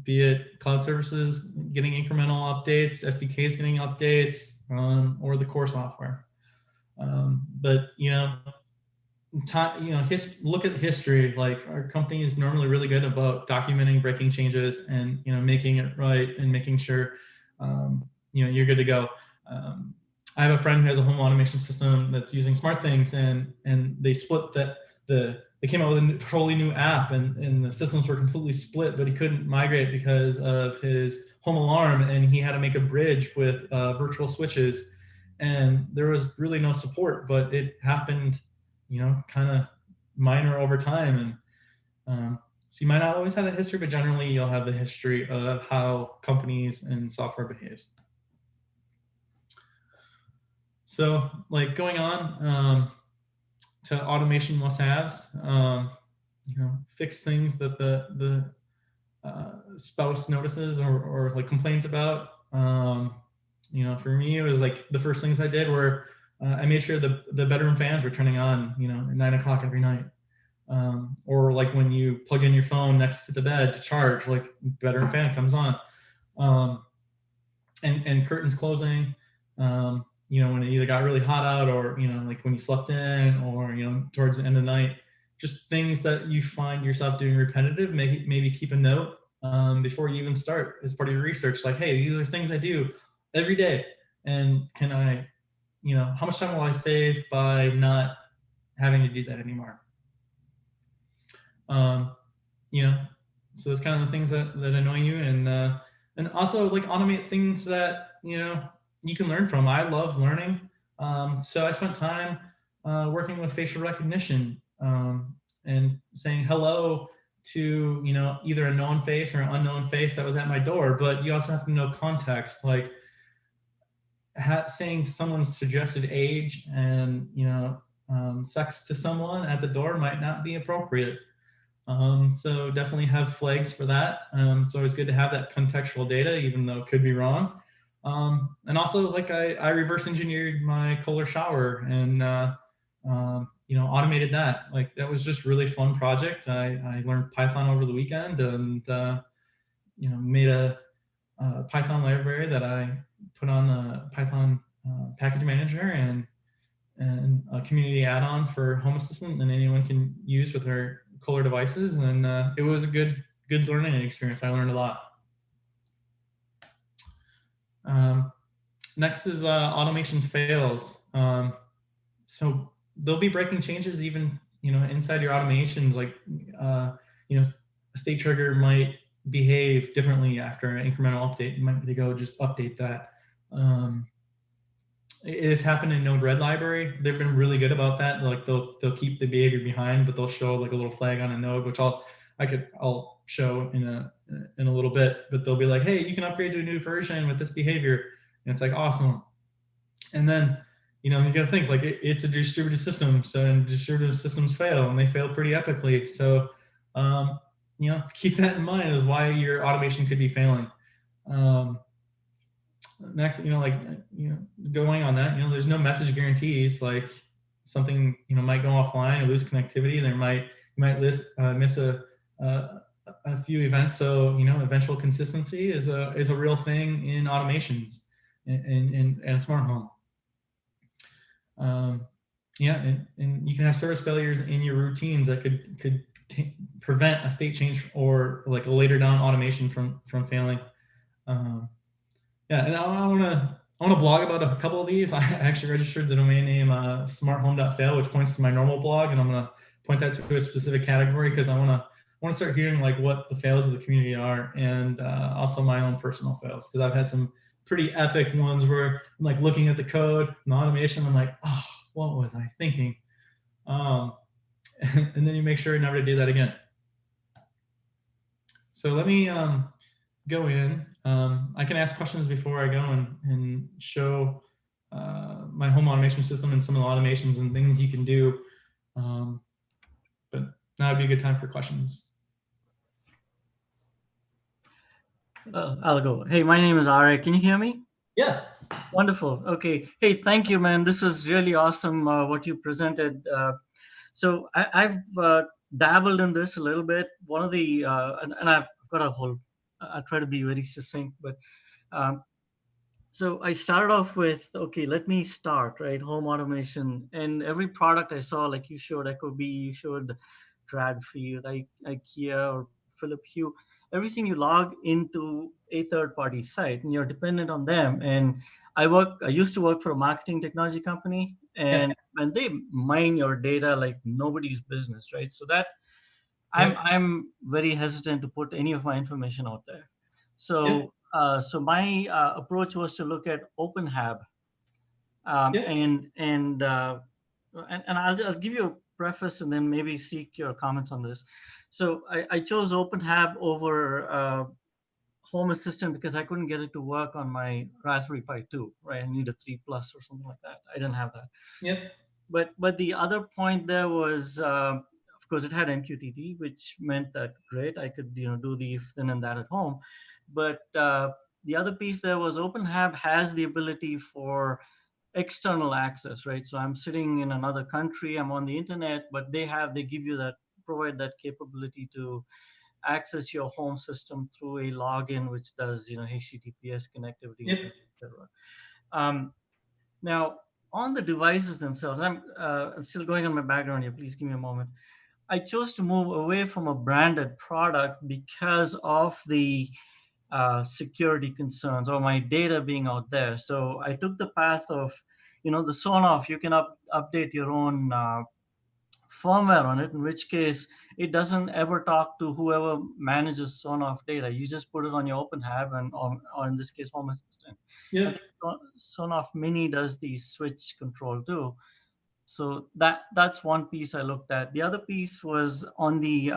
Be it cloud services getting incremental updates, SDKs getting updates, or the core software. But look at history. Like our company is normally really good about documenting breaking changes and making it right and making sure you're good to go. I have a friend who has a home automation system that's using SmartThings, and they split that. They came out with a totally new app, and the systems were completely split, but he couldn't migrate because of his home alarm, and he had to make a bridge with virtual switches, and there was really no support, but it happened kind of minor over time. And so you might not always have the history, but generally you'll have the history of how companies and software behaves. So like going on to automation must-haves, fix things that the spouse notices or like complains about. For me, it was like the first things I did were I made sure the bedroom fans were turning on, at 9 o'clock every night. Or like when you plug in your phone next to the bed to charge, like bedroom fan comes on. And curtains closing, when it either got really hot out, or, like when you slept in, or, towards the end of the night. Just things that you find yourself doing repetitive, maybe keep a note before you even start as part of your research. Like, hey, these are things I do every day. And can I, how much time will I save by not having to do that anymore? So that's kind of the things that annoy you, and also like automate things that you can learn from. I love learning, so I spent time working with facial recognition and saying hello to either a known face or an unknown face that was at my door. But you also have to know context, like saying someone's suggested age and sex to someone at the door might not be appropriate. So definitely have flags for that. It's always good to have that contextual data, even though it could be wrong. And also, like I reverse engineered my Kohler shower and automated that. Like that was just really fun project. I learned Python over the weekend and made a Python library that I put on the Python package manager, and a community add-on for Home Assistant that anyone can use with their Kohler devices, and it was a good learning experience. I learned a lot. Next is automation fails. So there'll be breaking changes even inside your automations, like a state trigger might behave differently after an incremental update. You might need to go just update that. It has happened in Node Red library. They've been really good about that. Like they'll keep the behavior behind, but they'll show like a little flag on a node, which I'll show in a little bit. But they'll be like, hey, you can upgrade to a new version with this behavior, and it's like awesome. And then you got to think like it's a distributed system, so and distributed systems fail, and they fail pretty epically. So keep that in mind is why your automation could be failing. Next, going on that, there's no message guarantees. Like something, might go offline or lose connectivity. You might miss a few events. So, eventual consistency is a real thing in automations and a smart home. And you can have service failures in your routines that could prevent a state change or like a later down automation from failing. And I want to blog about a couple of these. I actually registered the domain name smarthome.fail, which points to my normal blog, and I'm going to point that to a specific category because I want to start hearing like what the fails of the community are, and also my own personal fails, because I've had some pretty epic ones where I'm like looking at the code and the automation, I'm like, oh, what was I thinking? And then you make sure never to do that again. So let me go in. I can ask questions before I go and show my home automation system and some of the automations and things you can do. But now would be a good time for questions. I'll go. Hey, my name is Ari. Can you hear me? Yeah. Wonderful. Okay. Hey, thank you, man. This was really awesome what you presented. So I've dabbled in this a little bit. One of the, and I've got a whole, I'll try to be very succinct, but so I started off with, okay, let me start, right? Home automation. And every product I saw, like you showed Ecobee, you showed Tradfield, IKEA, or Philip Hue, everything you log into a third-party site and you're dependent on them. And I used to work for a marketing technology company, and they mine your data like nobody's business, right? So that I'm very hesitant to put any of my information out there. So so my approach was to look at OpenHab, and I'll give you a preface and then maybe seek your comments on this. So I chose OpenHab over Home Assistant because I couldn't get it to work on my Raspberry Pi 2, right? I need a 3 Plus or something like that. I didn't have that. But the other point there was, of course, it had MQTT, which meant that great, I could do the if then and that at home. But the other piece there was OpenHab has the ability for external access, right? So I'm sitting in another country, I'm on the internet, but they provide that capability to access your home system through a login, which does HTTPS connectivity, etc. Now, on the devices themselves, I'm still going on my background here. Please give me a moment. I chose to move away from a branded product because of the security concerns or my data being out there. So I took the path of, the Sonoff. You can update your own firmware on it, in which case it doesn't ever talk to whoever manages Sonoff data. You just put it on your OpenHab or in this case, Home Assistant. I think Sonoff Mini does the switch control too. So that's one piece I looked at. The other piece was on the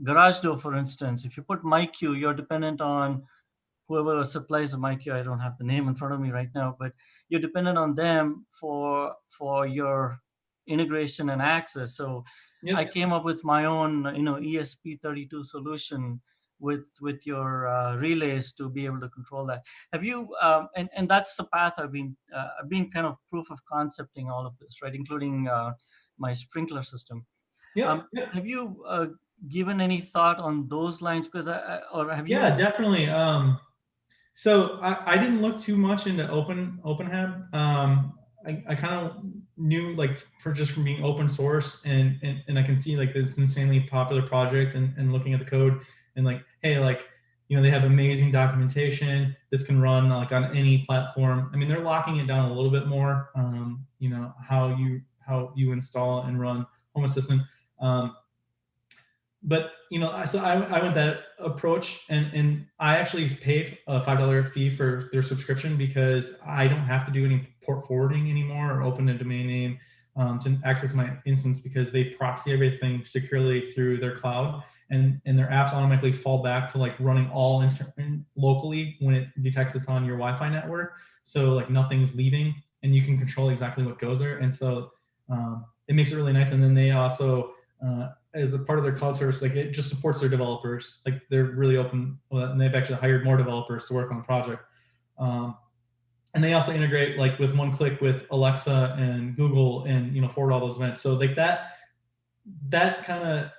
garage door, for instance. If you put MyQ, you're dependent on whoever supplies the MyQ. I don't have the name in front of me right now, but you're dependent on them for your integration and access. So I came up with my own, ESP32 solution with your relays to be able to control that. Have you? And that's the path I've been kind of proof of concepting all of this, right, including my sprinkler system. Have you given any thought on those lines? Because or have you? Yeah, definitely. So I didn't look too much into OpenHab. I kind of knew like from being open source and I can see like this insanely popular project and looking at the code and like, hey, like, you know, they have amazing documentation. This can run like on any platform. I mean, they're locking it down a little bit more. You know, how you install and run Home Assistant. But you know, so I went that approach, and I actually pay a $5 fee for their subscription because I don't have to do any port forwarding anymore or open a domain name to access my instance, because they proxy everything securely through their cloud, and their apps automatically fall back to like running all locally when it detects it's on your Wi-Fi network. So like nothing's leaving, and you can control exactly what goes there, and so it makes it really nice. And then they also as a part of their cloud service, like it just supports their developers. Like they're really open, and they've actually hired more developers to work on the project. And they also integrate like with one click with Alexa and Google, and you know, forward all those events. So like that kind of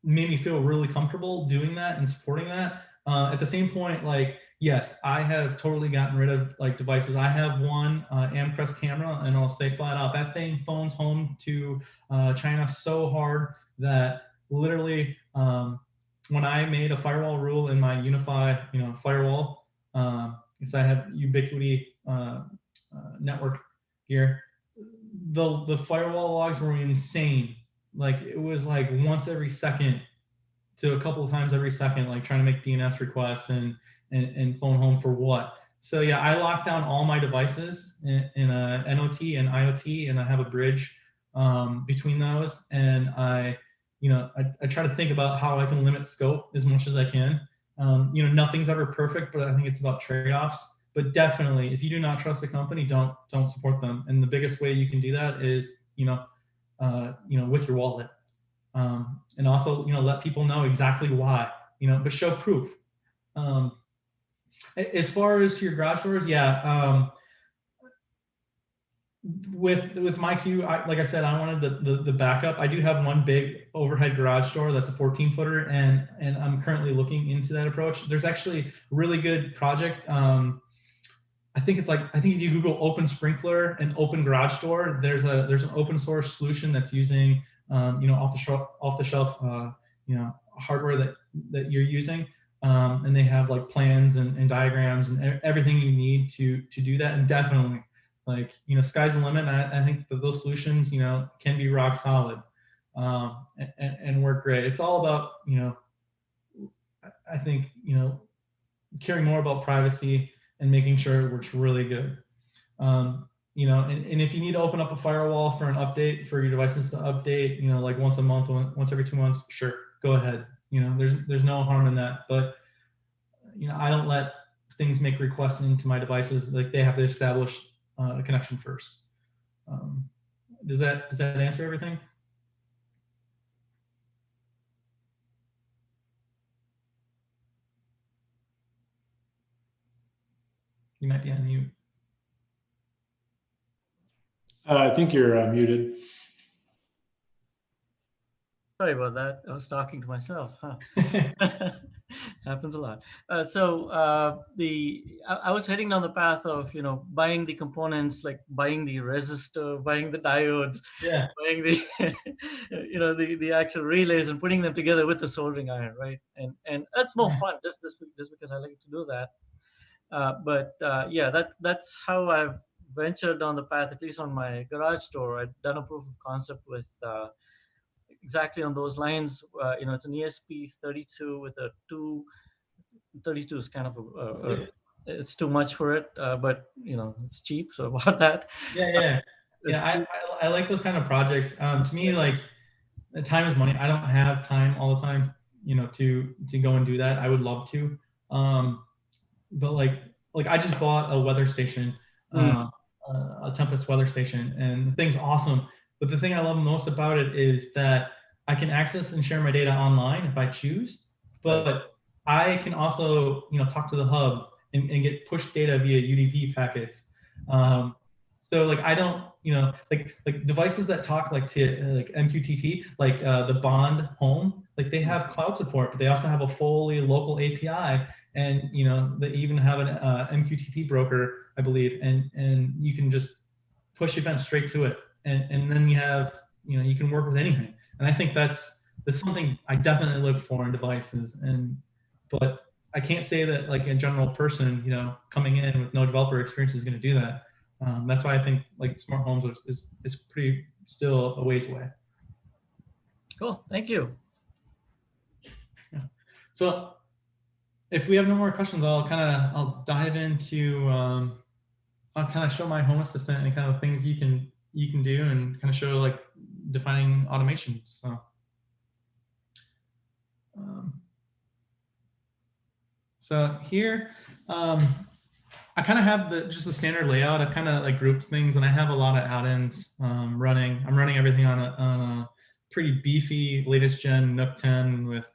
made me feel really comfortable doing that and supporting that. At the same point, like, yes, I have totally gotten rid of like devices. I have one Amcrest camera, and I'll say flat out, that thing phones home to China so hard that literally when I made a firewall rule in my Unify, you know, firewall, because I have Ubiquity network here, the firewall logs were insane. Like it was like once every second to a couple of times every second, like trying to make DNS requests and phone home for what. So yeah, I locked down all my devices in a NOT and IoT, and I have a bridge between those. And I try to think about how I can limit scope as much as I can. You know, nothing's ever perfect, but I think it's about trade-offs. But definitely, if you do not trust a company, don't support them. And the biggest way you can do that is, with your wallet. And also, you know, let people know exactly why, you know, but show proof. As far as your garage doors, yeah. With MyQ, like I said, I wanted the backup. I do have one big overhead garage door that's a 14-footer, and I'm currently looking into that approach. There's actually a really good project. I think if you Google open sprinkler and open garage door, there's an open source solution that's using off the shelf hardware that you're using, and they have like plans and diagrams and everything you need to do that. And definitely, like, you know, sky's the limit. And I think that those solutions, you know, can be rock solid and work great. It's all about, you know, I think, you know, caring more about privacy and making sure it works really good. You know, and if you need to open up a firewall for an update, for your devices to update, you know, like once a month, once every 2 months, sure, go ahead. You know, there's no harm in that. But, you know, I don't let things make requests into my devices. Like they have to establish a connection first. Does that answer everything? You might be on mute. I think you're muted. Sorry about that. I was talking to myself. Huh? Happens a lot. I was heading down the path of, you know, buying the components, like buying the resistor, buying the diodes, Yeah, buying the you know, the actual relays and putting them together with the soldering iron, right? And that's more fun, just because I like to do that. Yeah, that's how I've ventured down the path, at least on my garage door. I've done a proof of concept with exactly on those lines. You know, it's an ESP32 with a 232 is kind of it's too much for it, but you know, it's cheap, so about that. Yeah. I like those kind of projects. To me, like, time is money. I don't have time all the time, you know, to go and do that. I would love to, but like I just bought a weather station, a Tempest weather station, and the thing's awesome. But the thing I love most about it is that I can access and share my data online if I choose, but I can also, you know, talk to the hub and get push data via UDP packets. So like I don't, you know, like devices that talk like to like MQTT, like the Bond Home, like they have cloud support, but they also have a fully local API, and you know they even have an MQTT broker, I believe, and you can just push events straight to it, and then you have, you can work with anything. And I think that's something I definitely look for in devices. But I can't say that like a general person, coming in with no developer experience is going to do that. That's why I think like smart homes is pretty still a ways away. Cool, thank you. Yeah. So if we have no more questions, I'll dive into I'll kind of show my Home Assistant and kind of things you can do, and kind of show like defining automation. So here, I kind of have just the standard layout. I've kind of like grouped things, and I have a lot of add-ins running. I'm running everything on a pretty beefy latest gen Nook 10 with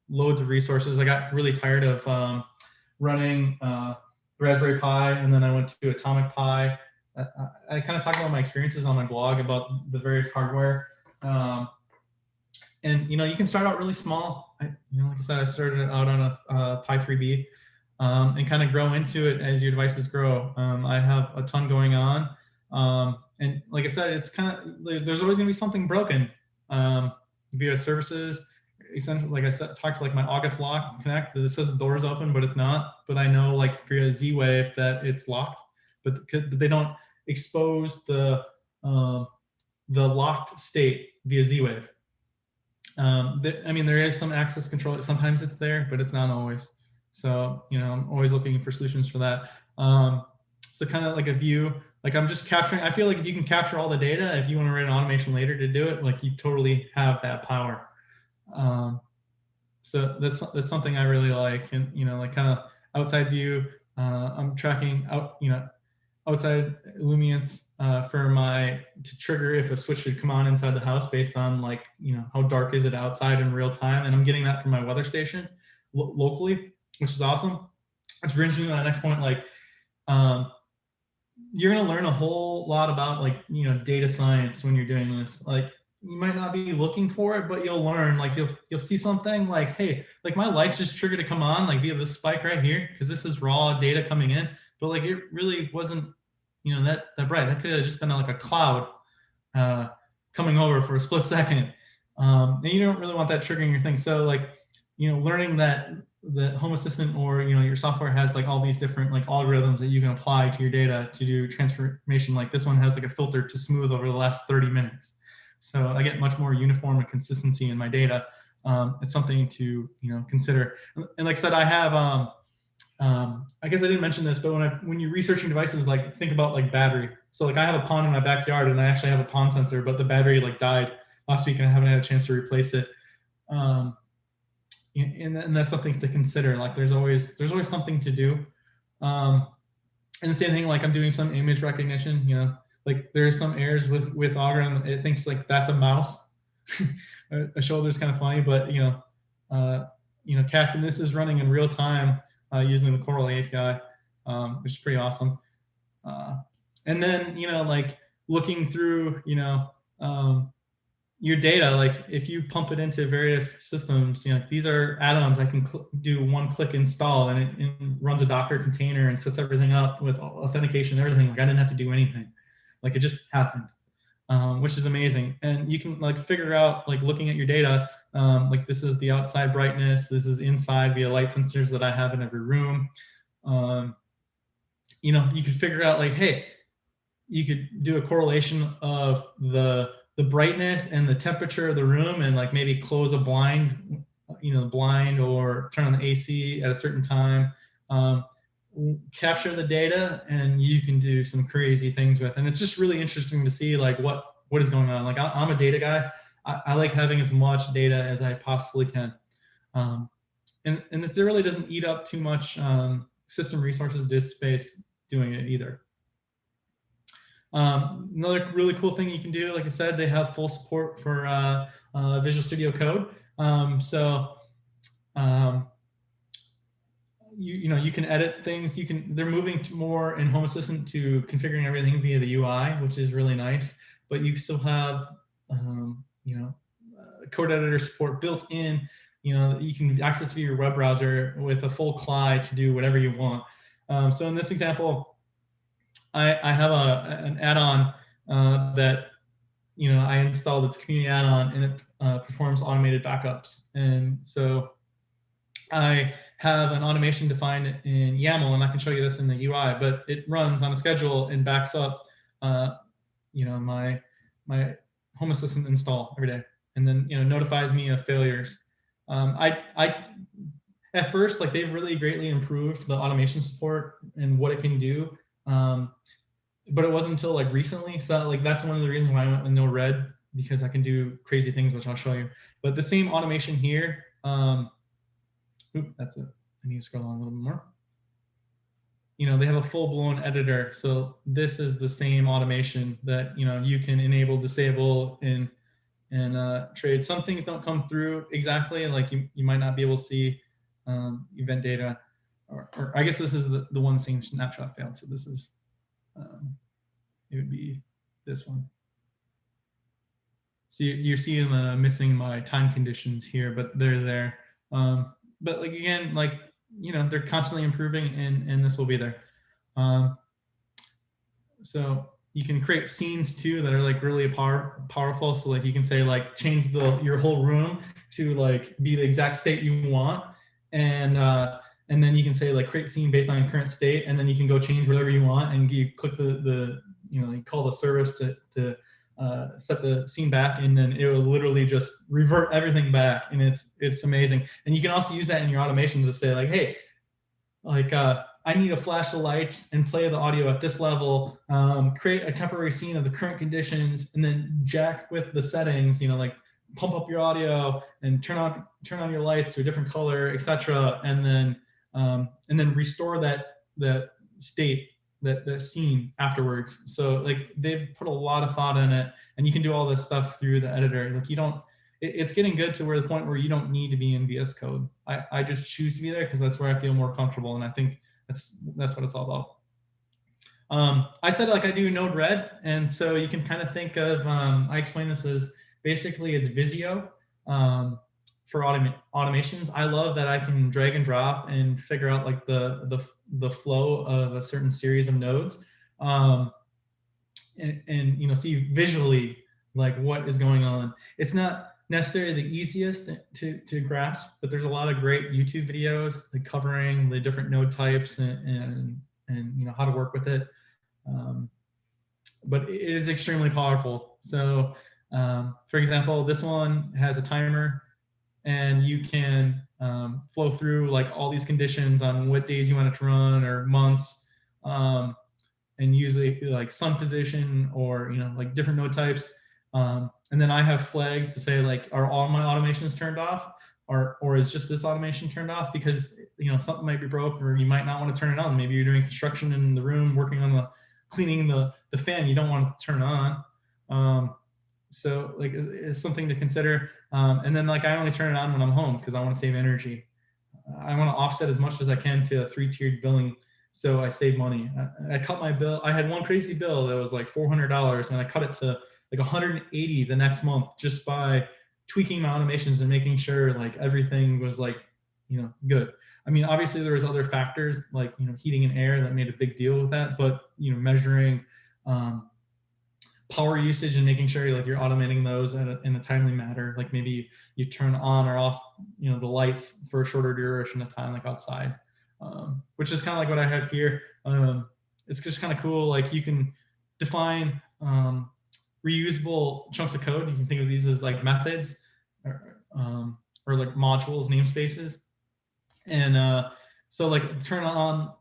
loads of resources. I got really tired of running Raspberry Pi, and then I went to Atomic Pi. I kind of talk about my experiences on my blog about the various hardware. And you can start out really small. Like I said, I started out on a Pi 3B, and kind of grow into it as your devices grow. I have a ton going on, and like I said, it's kind of, there's always going to be something broken via services. Essentially, like I said, talked to like my August lock connect that says the door's open, but it's not. But I know like for a Z-Wave that it's locked, but they don't expose the locked state via Z-Wave. I mean, there is some access control. Sometimes it's there, but it's not always. So, I'm always looking for solutions for that. So kind of like a view, like I'm just capturing, I feel like if you can capture all the data, if you want to write an automation later to do it, like you totally have that power. So that's something I really like. And, like kind of outside view, I'm tracking out, outside illuminance to trigger if a switch should come on inside the house based on like, how dark is it outside in real time. And I'm getting that from my weather station locally, which is awesome. Which brings me to that next point. Like, you're going to learn a whole lot about like, data science when you're doing this. Like, you might not be looking for it, but you'll learn. Like you'll see something like, hey, like my lights just triggered to come on like via this spike right here, because this is raw data coming in. But like it really wasn't, that bright. That could have just been like a cloud coming over for a split second. And you don't really want that triggering your thing. So like, learning that the Home Assistant or your software has like all these different like algorithms that you can apply to your data to do transformation. Like this one has like a filter to smooth over the last 30 minutes. So I get much more uniform and consistency in my data. It's something to consider. And like I said, I have I guess I didn't mention this, but when you're researching devices, like think about like battery. So like I have a pond in my backyard, and I actually have a pond sensor, but the battery like died last week, and I haven't had a chance to replace it. And that's something to consider. Like there's always something to do. And the same thing, like I'm doing some image recognition. Like there's some errors with Augur, and it thinks like that's a mouse. A shoulder is kind of funny, but Cats and this is running in real time using the Coral API, which is pretty awesome. And then like looking through your data, like if you pump it into various systems, these are add-ons I can do one-click install, and it runs a Docker container and sets everything up with authentication and everything. Like I didn't have to do anything. Like it just happened, which is amazing. And you can like figure out, like looking at your data, like this is the outside brightness, this is inside via light sensors that I have in every room. You could figure out like, hey, you could do a correlation of the brightness and the temperature of the room, and like maybe close a blind, or turn on the AC at a certain time. Capture the data, and you can do some crazy things with. And it's just really interesting to see like what is going on. Like I'm a data guy. I like having as much data as I possibly can. And this really doesn't eat up too much system resources, disk space doing it either. Another really cool thing you can do, like I said, they have full support for Visual Studio Code. You can edit things. They're moving to more in Home Assistant to configuring everything via the UI, which is really nice. But you still have code editor support built in. You can access via your web browser with a full CLI to do whatever you want. So in this example, I have an add-on that I installed. It's a community add-on, and it performs automated backups. And so I have an automation defined in YAML, and I can show you this in the UI. But it runs on a schedule and backs up, my Home Assistant install every day, and then notifies me of failures. I at first, like, they've really greatly improved the automation support and what it can do. But it wasn't until like recently. So like that's one of the reasons why I went with Node-RED, because I can do crazy things, which I'll show you. But the same automation here, that's it. I need to scroll on a little bit more. They have a full-blown editor. So this is the same automation that you can enable, disable, and trade. Some things don't come through exactly. Like you might not be able to see event data, or I guess this is the one saying snapshot failed. So this is it would be this one. So you're seeing missing my time conditions here, but they're there. But like again, like they're constantly improving, and this will be there. So you can create scenes too that are like really powerful. So like you can say like change your whole room to like be the exact state you want, and then you can say like create scene based on your current state, and then you can go change whatever you want, and you click you call the service to set the scene back, and then it will literally just revert everything back, and it's amazing. And you can also use that in your automations to say like, hey, like I need to flash the lights and play the audio at this level, create a temporary scene of the current conditions, and then jack with the settings, like pump up your audio and turn on your lights to a different color, etc. And then restore that state, that scene afterwards. So like they've put a lot of thought in it, and you can do all this stuff through the editor. Like it's getting good to the point where you don't need to be in VS Code. I just choose to be there because that's where I feel more comfortable, and I think that's what it's all about. I said like I do Node-RED, and so you can kind of think of I explain this as basically it's Visio for automations. I love that I can drag and drop and figure out like the flow of a certain series of nodes, and see visually like what is going on. It's not necessarily the easiest to grasp, but there's a lot of great YouTube videos like covering the different node types and how to work with it. But it is extremely powerful. So for example, this one has a timer, and you can flow through like all these conditions on what days you want it to run or months, and use like sun position or like different node types. And then I have flags to say like, are all my automations turned off, or is just this automation turned off? Because something might be broke, or you might not want to turn it on. Maybe you're doing construction in the room, working on cleaning the fan. You don't want it to turn on. So like it's something to consider. And then like I only turn it on when I'm home because I want to save energy. I want to offset as much as I can to a 3-tiered billing, so I save money. I cut my bill. I had one crazy bill that was like $400, and I cut it to like 180 the next month just by tweaking my automations and making sure like everything was like good. I mean, obviously there was other factors like heating and air that made a big deal with that, but measuring power usage and making sure like you're automating those in a timely manner. Like maybe you turn on or off the lights for a shorter duration of time, like outside, which is kind of like what I have here. It's just kind of cool. Like you can define reusable chunks of code. You can think of these as like methods or like modules, namespaces. And so like turn on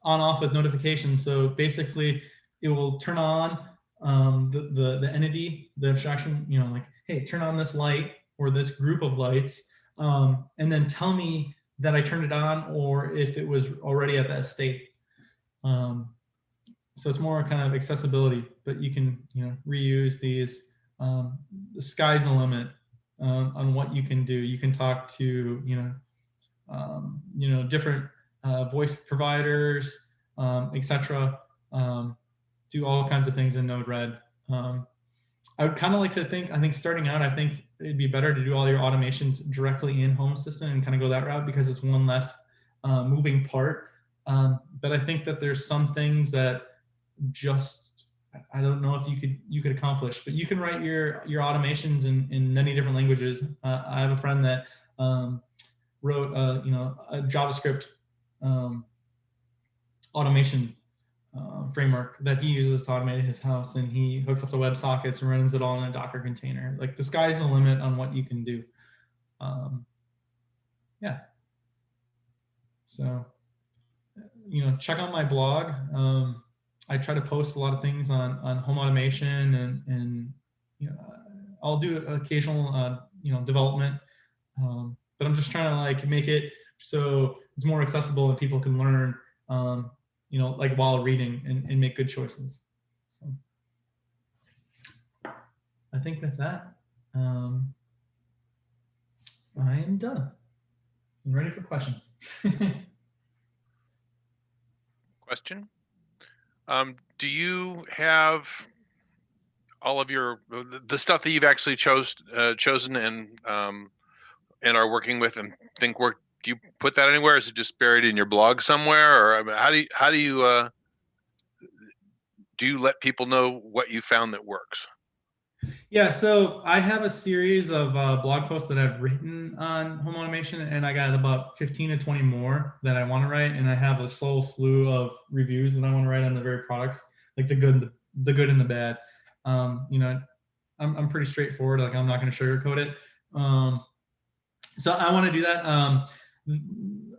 off with notifications. So basically it will turn on the entity, the abstraction, like, hey, turn on this light or this group of lights, and then tell me that I turned it on or if it was already at that state. So it's more kind of accessibility, but you can reuse these. The sky's the limit on what you can do. You can talk to different voice providers, etc. Do all kinds of things in Node-RED. I would kind of like to think, I think starting out, I think it'd be better to do all your automations directly in Home Assistant and kind of go that route because it's one less moving part. But I think that there's some things that just, I don't know if you could accomplish, but you can write your automations in many different languages. I have a friend that wrote a JavaScript automation framework that he uses to automate his house, and he hooks up the WebSockets and runs it all in a Docker container. Like, the sky's the limit on what you can do. Yeah. So, check out my blog. I try to post a lot of things on home automation, and I'll do occasional development, but I'm just trying to like make it so it's more accessible and people can learn, like while reading and make good choices. So I think with that, I am done. I'm ready for questions. Question. Do you have all of the stuff that you've actually chosen and are working with and think work? Do you put that anywhere? Is it just buried in your blog somewhere, or I mean, how do you let people know what you found that works? Yeah, so I have a series of blog posts that I've written on home automation, and I got about 15 to 20 more that I want to write, and I have a whole slew of reviews that I want to write on the very products, like the good and the bad. I'm pretty straightforward. Like, I'm not going to sugarcoat it. So I want to do that.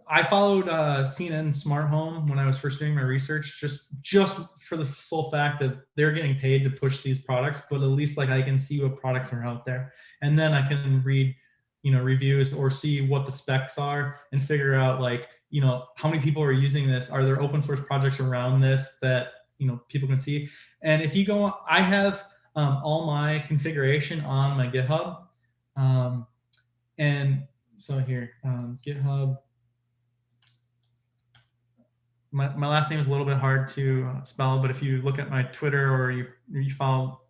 I followed CNN Smart Home when I was first doing my research, just for the sole fact that they're getting paid to push these products, but at least like I can see what products are out there, and then I can read, reviews or see what the specs are and figure out like, how many people are using this. Are there open source projects around this that people can see? And if you go, I have all my configuration on my GitHub, and so here, GitHub. My last name is a little bit hard to spell, but if you look at my Twitter or you follow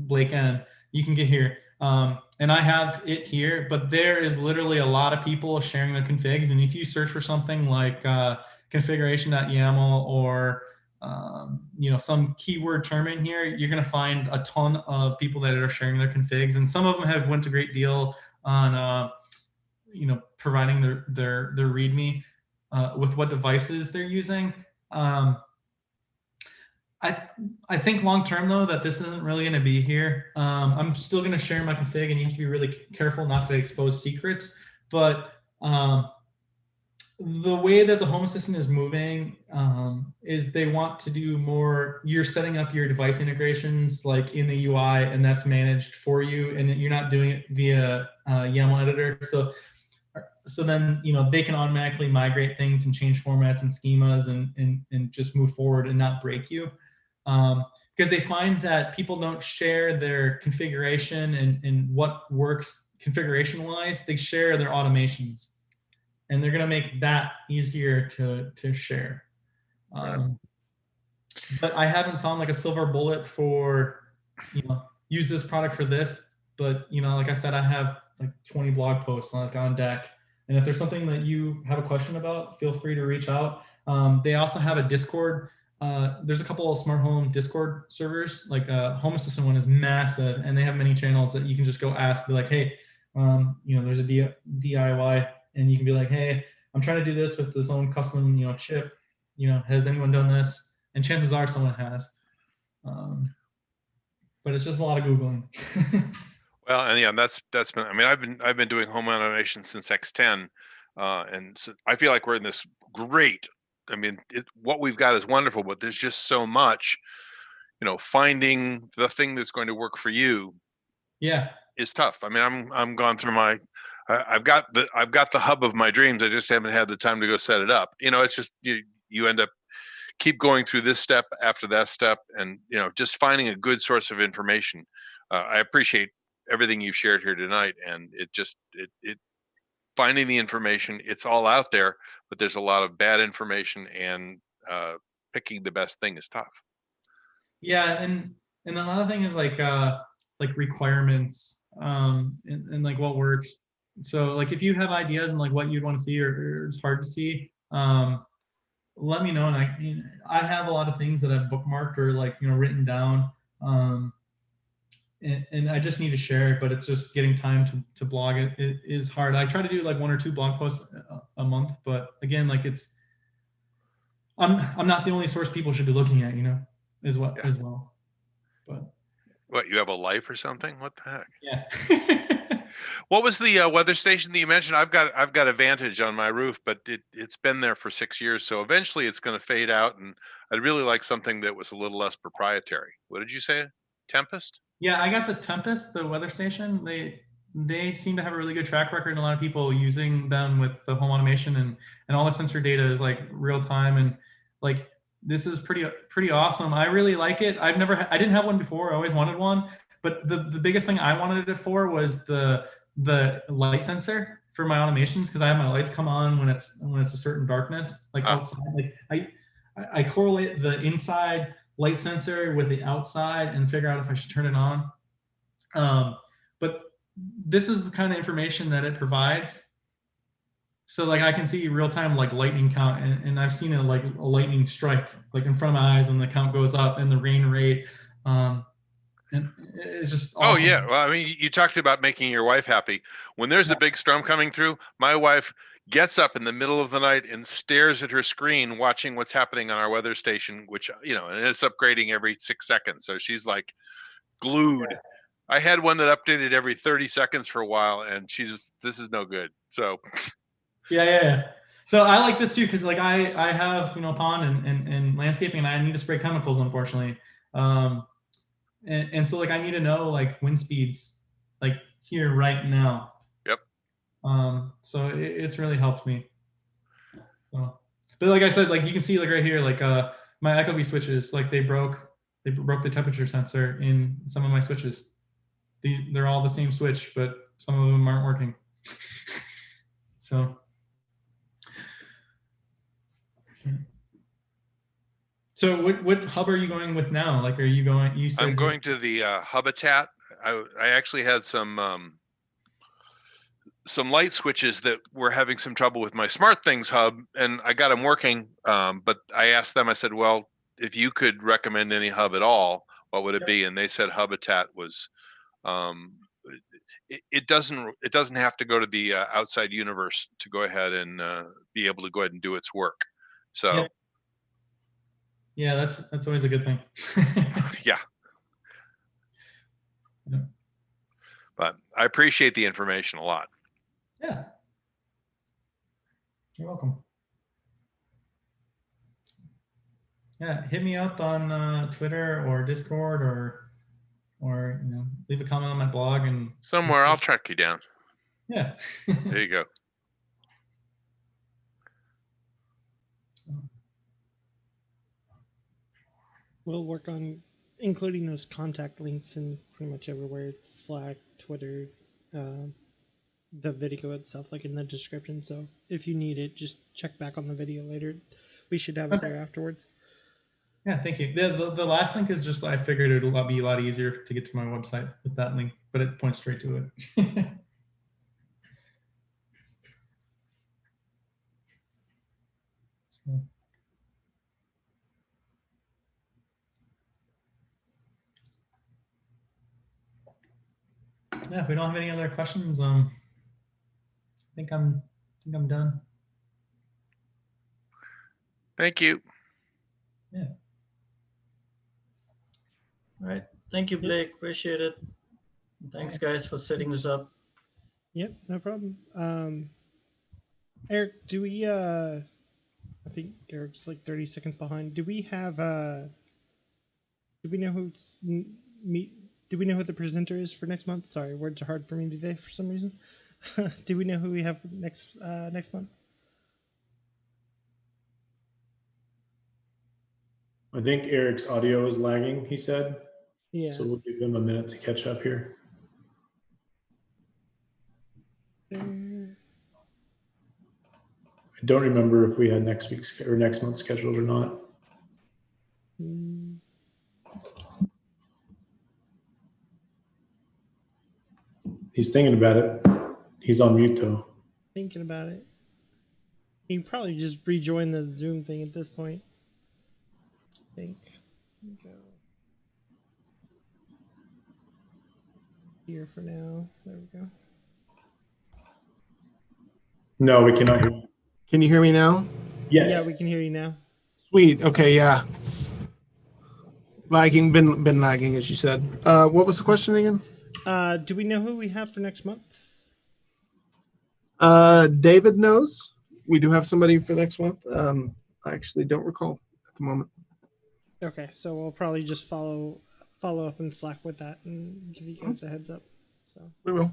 Blake N, you can get here. And I have it here, but there is literally a lot of people sharing their configs. And if you search for something like configuration.yaml or some keyword term in here, you're going to find a ton of people that are sharing their configs. And some of them have went a great deal on providing their README. With what devices they're using. I think long term though that this isn't really going to be here. I'm still going to share my config, and you have to be really careful not to expose secrets. But the way that the Home Assistant is moving is they want to do more. You're setting up your device integrations like in the UI, and that's managed for you, and you're not doing it via YAML editor. So then, they can automatically migrate things and change formats and schemas and just move forward and not break you. Because they find that people don't share their configuration and what works configuration-wise. They share their automations. And they're going to make that easier to share. But I haven't found like a silver bullet for, use this product for this. But, like I said, I have like 20 blog posts like on deck. And if there's something that you have a question about, feel free to reach out. They also have a Discord. There's a couple of smart home Discord servers. Like Home Assistant one is massive, and they have many channels that you can just go ask, be like, hey, there's a DIY, and you can be like, hey, I'm trying to do this with this own custom, chip. Has anyone done this? And chances are someone has. But it's just a lot of Googling. Well, and yeah, that's been. I mean, I've been doing home automation since X10, and so I feel like we're in this great. I mean, what we've got is wonderful, but there's just so much. Finding the thing that's going to work for you, is tough. I mean, I'm gone through my. I've got the hub of my dreams. I just haven't had the time to go set it up. It's just you end up keep going through this step after that step, and just finding a good source of information. I appreciate everything you've shared here tonight, and it finding the information, it's all out there, but there's a lot of bad information, and picking the best thing is tough. Yeah, and another thing is like requirements, and like what works. So like if you have ideas and like what you'd want to see or it's hard to see, let me know. And I have a lot of things that I've bookmarked or like, written down. And I just need to share it, but it's just getting time to blog it. It is hard. I try to do like 1 or 2 blog posts a month, but again, like I'm not the only source people should be looking at, as well. But What, you have a life or something? What the heck? yeah. What was the weather station that you mentioned? I've got a Vantage on my roof, but it's been there for 6 years, so eventually it's going to fade out. And I'd really like something that was a little less proprietary. What did you say? Tempest? Yeah, I got the Tempest, the weather station. They seem to have a really good track record, and a lot of people using them with the home automation, and all the sensor data is like real time, and like this is pretty awesome. I really like it. I didn't have one before. I always wanted one, but the biggest thing I wanted it for was the light sensor for my automations, because I have my lights come on when it's a certain darkness, like outside. Like I correlate the inside light sensor with the outside and figure out if I should turn it on. But this is the kind of information that it provides. So like I can see real time like lightning count, and I've seen it like a lightning strike like in front of my eyes, and the count goes up and the rain rate. And it's just awesome. Oh yeah. Well, I mean, you talked about making your wife happy. When there's a big storm coming through, my wife gets up in the middle of the night and stares at her screen watching what's happening on our weather station, which, and it's upgrading every 6 seconds. So she's like glued. Yeah. I had one that updated every 30 seconds for a while, and this is no good. So yeah. So I like this too, because like I have, pond and landscaping, and I need to spray chemicals, unfortunately. And so like I need to know like wind speeds like here right now. Yep. So it's really helped me. So, but like I said, like you can see like right here, like my ecobee switches, like they broke the temperature sensor in some of my switches. They're all the same switch, but some of them aren't working. So what hub are you going with now? Like, are you going? I'm going to the Habitat. I actually had some light switches that were having some trouble with my SmartThings hub, and I got them working. But I asked them. I said, "Well, if you could recommend any hub at all, what would it be?" And they said Habitat was. It doesn't have to go to the outside universe to go ahead and be able to go ahead and do its work. So. Yeah, that's always a good thing. Yeah. But I appreciate the information a lot. Yeah. You're welcome. Yeah, hit me up on Twitter or Discord or leave a comment on my blog, and somewhere I'll track you down. Yeah. There you go. We'll work on including those contact links in pretty much everywhere. It's Slack, Twitter, the video itself, like in the description. So if you need it, just check back on the video later. We should have it there afterwards. Yeah, thank you. The last link is just, I figured it would be a lot easier to get to my website with that link, but it points straight to it. So. Yeah, if we don't have any other questions, I think I'm done. Thank you. Yeah. All right. Thank you, Blake. Appreciate it. Thanks, guys, for setting this up. Yep, no problem. Eric, do we I think Eric's like 30 seconds behind. Do we have do we know do we know who the presenter is for next month? Sorry, words are hard for me today for some reason. Do we know who we have next month? I think Eric's audio is lagging, he said. Yeah. So we'll give him a minute to catch up here. There. I don't remember if we had next week's or next month's scheduled or not. He's thinking about it. He's on mute though. Thinking about it. You can probably just rejoin the Zoom thing at this point. I think. Go here for now. There we go. No, we cannot hear you. Can you hear me now? Yes. Yeah, we can hear you now. Sweet. Okay. Yeah. Lagging, been lagging, as you said. What was the question again? Do we know who we have for next month? David knows. We do have somebody for next month. I actually don't recall at the moment. Okay, so we'll probably just follow up in Slack with that and give you guys a heads up. So We will.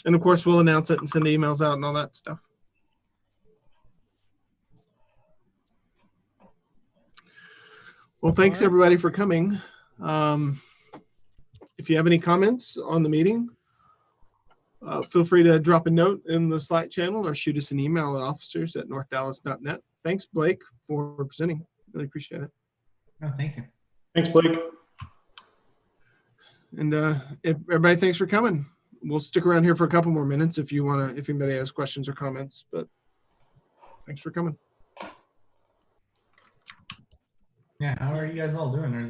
And of course, we'll announce it and send emails out and all that stuff. Well, thanks everybody for coming. If you have any comments on the meeting, feel free to drop a note in the Slack channel or shoot us an email at officers@northdallas.net. Thanks, Blake, for presenting. Really appreciate it. Oh, thank you. Thanks, Blake. And everybody, thanks for coming. We'll stick around here for a couple more minutes if anybody has questions or comments, but thanks for coming. Yeah, how are you guys all doing? Or is it